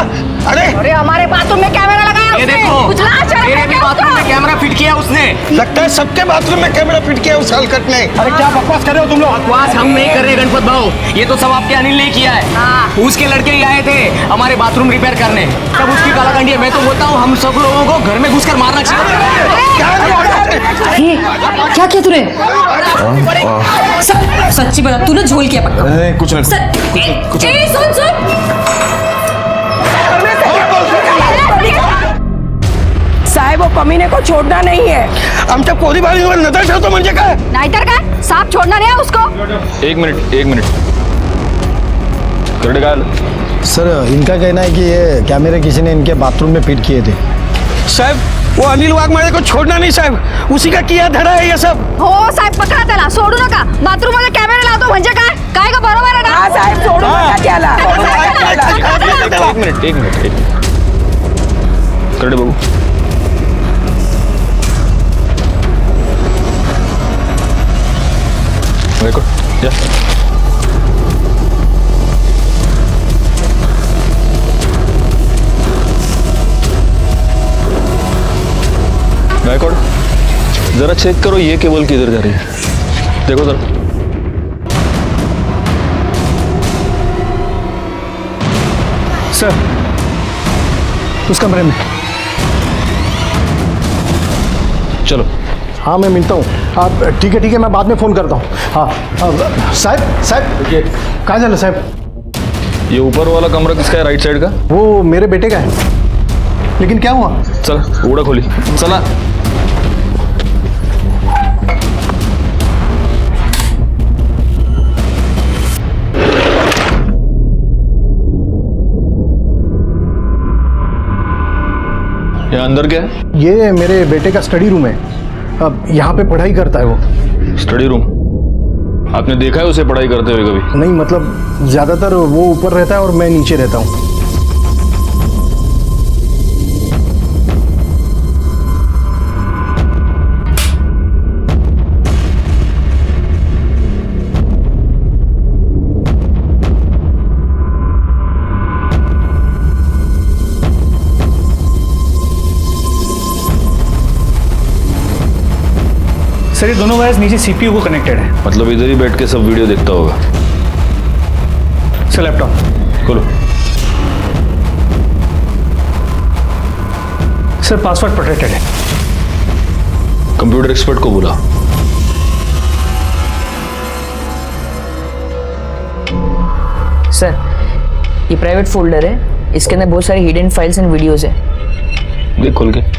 अरे हमारे बाथरूम में कैमरा लगाया ये उसने। देखो, कुछ लाज शर्म मेरे है भी क्या बाथरूम उसको? में कैमरा फिट किया उसने। लगता है सबके बाथरूम में कैमरा फिट किया उस हलकट ने। अरे क्या बकवास कर रहे हो तुम लोग? बकवास हम नहीं कर रहे गणपत भाऊ, ये तो सब आपके अनिल ने किया है। उसके लड़के ही आए थे हमारे बाथरूम रिपेयर करने, तब उसकी कालाकंडी है। मैं तो बोलता हूँ हम सब लोगों को घर में घुसकर मारना चाहिए। क्या किया तूने? सच्ची बता, तूने झोल किया पक्का? कुछ नहीं। सुन साहेब वो कमीने को छोड़ना नहीं है। आमच्या पोरी बाळींवर नजर ठेवतो म्हणजे काय? नाहीतर काय, सांप छोड़ना नहीं है उसको। एक मिनट करड़े का सर इनका कहना है कि ये कैमरे किसी ने इनके बाथरूम में फिट किए थे। साहब वो अनिल वाघमारे को छोड़ना नहीं साहब, उसी का किया धड़ा है ये सब। हो साहेब पकडा त्याला, सोडू नका। बाथरूम मध्ये कॅमेरा लावतो म्हणजे काय का बरोबर आहे ना? हाँ साहेब सोडू नका त्याला। एक मिनट करड़े बाबू, देखो जा। गायकवाड़ जरा चेक करो ये केबल किधर जा रही है, देखो जरा। सर उस कमरे में। चलो। हाँ मैं मिलता हूँ। आप ठीक है मैं बाद में फ़ोन करता हूँ। हाँ साहब कहाँ चलो साहब? ये ऊपर वाला कमरा किसका है राइट साइड का? वो मेरे बेटे का है। लेकिन क्या हुआ? चल उड़ा खोली चला। ये अंदर क्या है? ये मेरे बेटे का स्टडी रूम है। अब यहाँ पे पढ़ाई करता है वो। Study room? आपने देखा है उसे पढ़ाई करते हुए कभी? नहीं मतलब ज़्यादातर वो ऊपर रहता है और मैं नीचे रहता हूँ। सर ये दोनों वायर्स नीचे सीपीयू को कनेक्टेड है। मतलब इधर ही बैठ के सब वीडियो देखता होगा। सर लैपटॉप खोलो। सर पासवर्ड प्रोटेक्टेड है। कंप्यूटर एक्सपर्ट को बुला। सर ये प्राइवेट फोल्डर है, इसके अंदर बहुत सारी हिडन फाइल्स एंड वीडियोस है। देख खोल के।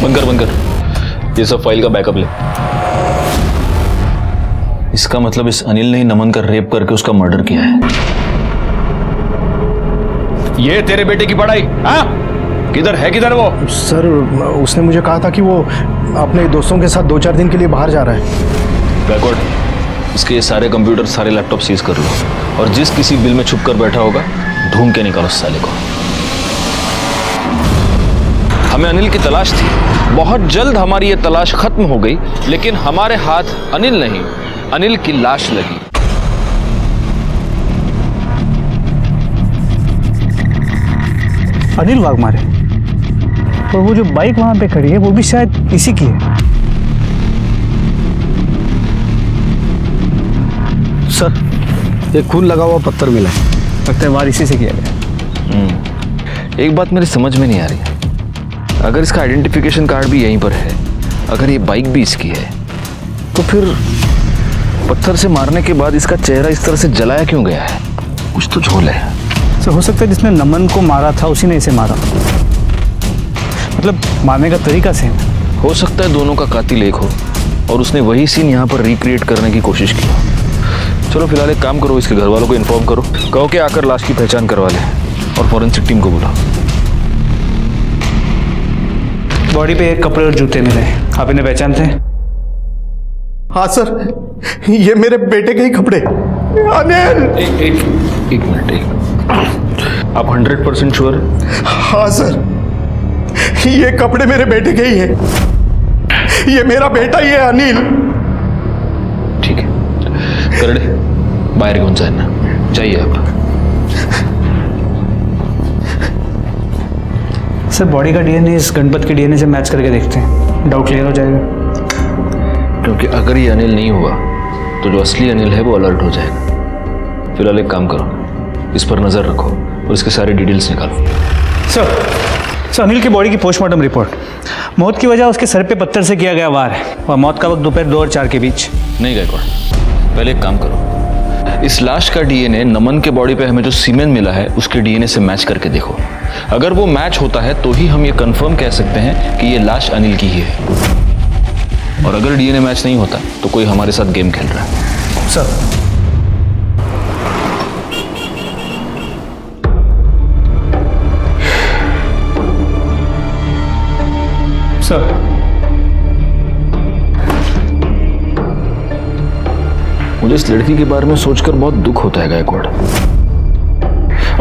बंद कर ये सब फाइल का बैकअप ले। इसका मतलब इस अनिल ने ही नमन का रेप करके उसका मर्डर किया है। ये तेरे बेटे की पढ़ाई? हाँ किधर वो? सर उसने मुझे कहा था कि वो अपने दोस्तों के साथ 2-4 दिन के लिए बाहर जा रहा है। बैकवर्ड इसके ये सारे कंप्यूटर सारे लैपटॉप सीज कर लो और जिस किसी बिल में छुप कर बैठा होगा ढूंढ के निकालो उस साले को। हमें अनिल की तलाश थी, बहुत जल्द हमारी ये तलाश खत्म हो गई, लेकिन हमारे हाथ अनिल नहीं अनिल की लाश लगी। अनिल वाघमारे? और वो जो बाइक वहां पे खड़ी है वो भी शायद इसी की है। सर ये खून लगा हुआ पत्थर मिला है। लगता है वार इसी से किया गया। एक बात मेरी समझ में नहीं आ रही है, अगर इसका आइडेंटिफिकेशन कार्ड भी यहीं पर है, अगर ये बाइक भी इसकी है, तो फिर पत्थर से मारने के बाद इसका चेहरा इस तरह से जलाया क्यों गया है? कुछ तो झोल है। सर हो सकता है जिसने नमन को मारा था उसी ने इसे मारा, मतलब मारने का तरीका सेम। हो सकता है दोनों का कातिल एक हो और उसने वही सीन यहाँ पर रिक्रिएट करने की कोशिश की। चलो फिलहाल एक काम करो, इसके घर वालों को इन्फॉर्म करो, कहो कि आकर लाश की पहचान करवा ले और फॉरेंसिक टीम को बुलाओ। बॉडी पे एक कपड़े और जूते मिले, आप इन्हें पहचानते हैं? हाँ सर, ये मेरे बेटे के ही कपड़े। अनिल! एक मिनट, आप 100% श्योर? हाँ सर, ये कपड़े मेरे बेटे के ही है, ये मेरा बेटा ही है अनिल। ठीक है, करड़े बाहर घेऊन जाना, जाइए आप। सर बॉडी का डीएनए इस गणपत के डीएनए से मैच करके देखते हैं, डाउट क्लियर हो जाएगा। क्योंकि अगर ये अनिल नहीं हुआ तो जो असली अनिल है वो अलर्ट हो जाएगा। फिलहाल एक काम करो, इस पर नजर रखो और इसके सारे डिटेल्स निकालो। सर अनिल की बॉडी की पोस्टमार्टम रिपोर्ट, मौत की वजह उसके सर पे पत्थर से किया गया वार है और मौत का वक्त दोपहर 2 और 4 के बीच। नहीं गायकवाड़, पहले एक काम करो, इस लाश का डीएनए नमन के बॉडी पे हमें जो सीमेंट मिला है उसके डीएनए से मैच करके देखो। अगर वो मैच होता है तो ही हम ये कंफर्म कह सकते हैं कि ये लाश अनिल की ही है, और अगर डीएनए मैच नहीं होता तो कोई हमारे साथ गेम खेल रहा है। सर मुझे इस लड़की के बारे में सोचकर बहुत दुख होता है गायकवाड़।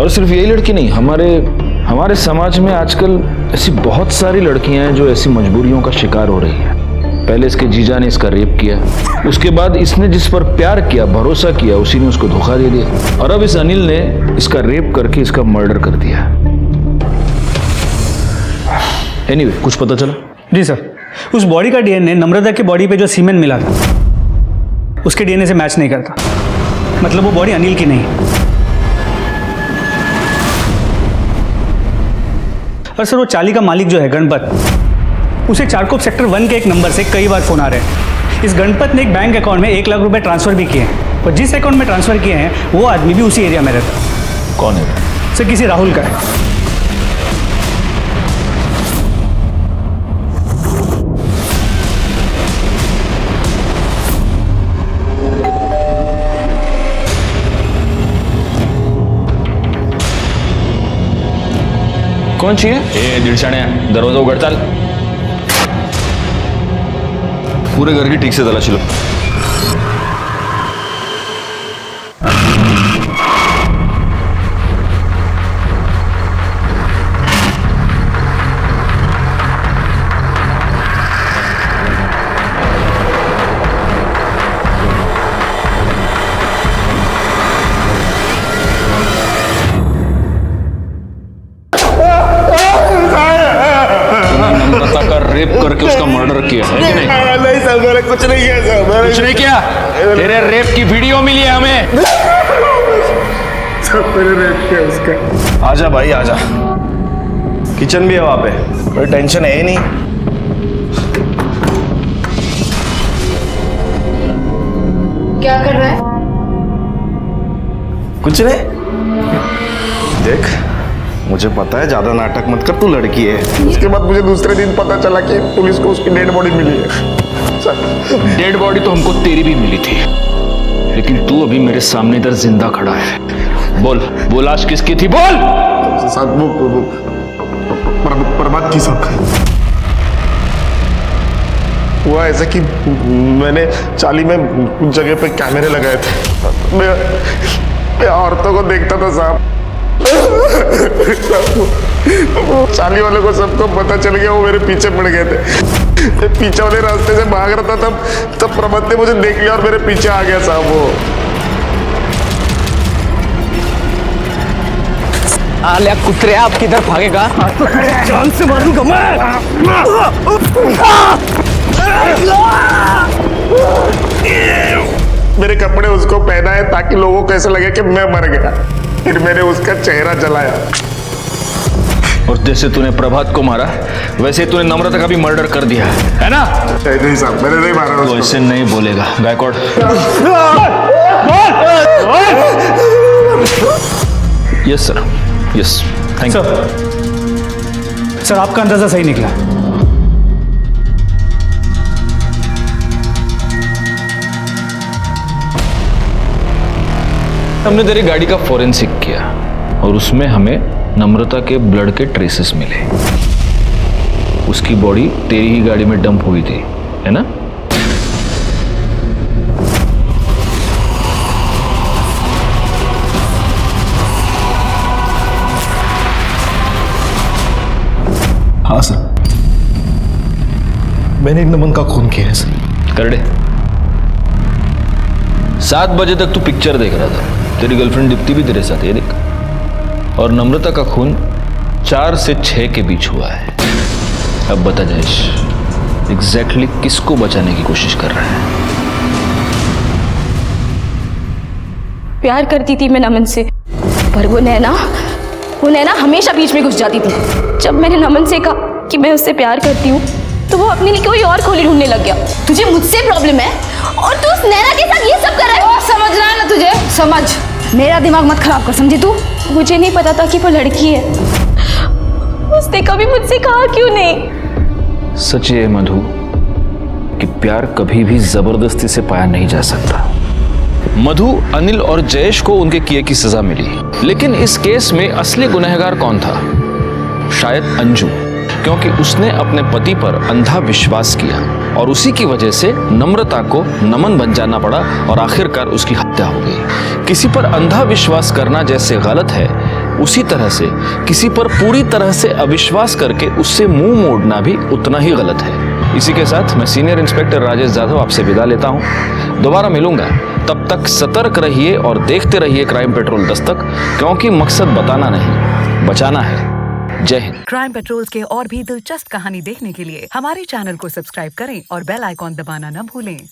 और सिर्फ यही लड़की नहीं, हमारे समाज में आजकल ऐसी बहुत सारी लड़कियां हैं जो ऐसी मजबूरियों का शिकार हो रही हैं। पहले इसके जीजा ने इसका रेप किया, उसके बाद इसने जिस पर प्यार किया, भरोसा किया, उसी ने उसको धोखा दे दिया, और अब इस अनिल ने इसका रेप करके इसका मर्डर कर दिया। एनीवे, कुछ पता चला? जी सर, उस बॉडी का डीएनए नम्रता की बॉडी पे जो सीमेंट मिला था उसके डीएनए से मैच नहीं करता, मतलब वो बॉडी अनिल की नहीं। और सर वो चाली का मालिक जो है गणपत, उसे चारकोप सेक्टर 1 के एक नंबर से कई बार फोन आ रहे हैं। इस गणपत ने एक बैंक अकाउंट में 1 लाख रुपए ट्रांसफर भी किए हैं, और जिस अकाउंट में ट्रांसफर किए हैं वो आदमी भी उसी एरिया में रहता है। कौन है? सर किसी राहुल का है। कौन चाहिए? ए दिलशाने, दरवाजा उघड, चाल। पूरे घर की ठीक से तलाशी लो। रेप करके उसका मर्डर किया है कि नहीं? नहीं सर, मैंने कुछ नहीं किया सर। कुछ नहीं किया? तेरे रेप की वीडियो मिली है हमें। सब मैंने रेप किया उसका। आजा भाई आजा, किचन भी है वहां पे, कोई टेंशन है ही नहीं। क्या कर रहा है? कुछ नहीं, देख मुझे पता है, ज्यादा नाटक मत कर, तू लड़की है। उसके बाद मुझे दूसरे दिन पता चला कि पुलिस को उसकी डेड बॉडी मिली है। सर डेड बॉडी तो हमको तेरी भी मिली थी, लेकिन तू अभी मेरे सामने इधर जिंदा खड़ा है। बोल, वो लाश किसकी थी? बोल। साहब वो प्रभात की साहब। हुआ ऐसा कि मैंने चाली में कुछ जगह पे कैमरे लगाए थे, मैं औरतों को देखता था साहब। चाली वाले को सबको पता चल गया, वो मेरे पीछे पड़ गए थे। पीछे वाले रास्ते से भाग रहा था, तब प्रभात ने मुझे देख लिया और मेरे पीछे आ गया साहब। वो आलिया कुत्ते, आप किधर भागेगा? जान से मारूंगा मैं। मेरे कपड़े उसको पहना है ताकि लोगों को ऐसा लगे कि मैं मर गया, फिर मैंने उसका चेहरा जलाया। और जैसे तूने प्रभात को मारा वैसे तूने नम्रता का भी मर्डर कर दिया है ना? नहीं साहब, मैंने नहीं मारा तो ऐसे नहीं बोलेगा Gaikwad. Yes sir, yes, thank you sir. आपका अंदाजा सही निकला। हमने तेरी गाड़ी का फोरेंसिक किया और उसमें हमें नम्रता के ब्लड के ट्रेसेस मिले। उसकी बॉडी तेरी ही गाड़ी में डंप हुई थी, है ना? हाँ सर, मैंने नमन का खून किया है सर। कर दे। 7 बजे तक तू पिक्चर देख रहा था, तेरी गर्लफ्रेंड दीप्ति भी तेरे साथ, ये देख। और नम्रता का खून 4 से 6 के बीच हुआ है। अब बता जयेश, एग्जैक्टली किसको बचाने की कोशिश कर रहा है? प्यार करती थी मैं नमन से, पर वो नैना हमेशा बीच में घुस जाती थी। जब मैंने नमन से कहा कि मैं उससे प्यार करती हूँ तो वो अपने लिए कोई और खोली ढूंढने लग गया। तुझे मुझसे प्रॉब्लम है और तू उस नैना के साथ ये सब कर रहा है। समझ रहा है ना तुझे? समझ, मेरा दिमाग मत खराब कर, समझी तू? मुझे नहीं पता था कि वो लड़की है। उसने कभी मुझसे कहा क्यों नहीं? सच ये मधु कि प्यार कभी भी जबरदस्ती से पाया नहीं जा सकता। मधु, अनिल और जयेश को उनके किए की सजा मिली, लेकिन इस केस में असली गुनहगार कौन था? शायद अंजू, क्योंकि उसने अपने पति पर अंधा विश्वास किया और उसी की वजह से नम्रता को नमन बन जाना पड़ा और आखिरकार उसकी हत्या हो गई। किसी पर अंधा विश्वास करना जैसे गलत है, उसी तरह से किसी पर पूरी तरह से अविश्वास करके उससे मुंह मोड़ना भी उतना ही गलत है। इसी के साथ मैं सीनियर इंस्पेक्टर राजेश जाधव आपसे विदा लेता हूं। दोबारा मिलूंगा, तब तक सतर्क रहिए और देखते रहिए क्राइम पेट्रोल दस्तक, क्योंकि मकसद बताना नहीं, बचाना है। जय हिंद। क्राइम पेट्रोल के और भी दिलचस्प कहानी देखने के लिए हमारे चैनल को सब्सक्राइब करें और बेल आइकॉन दबाना न भूलें।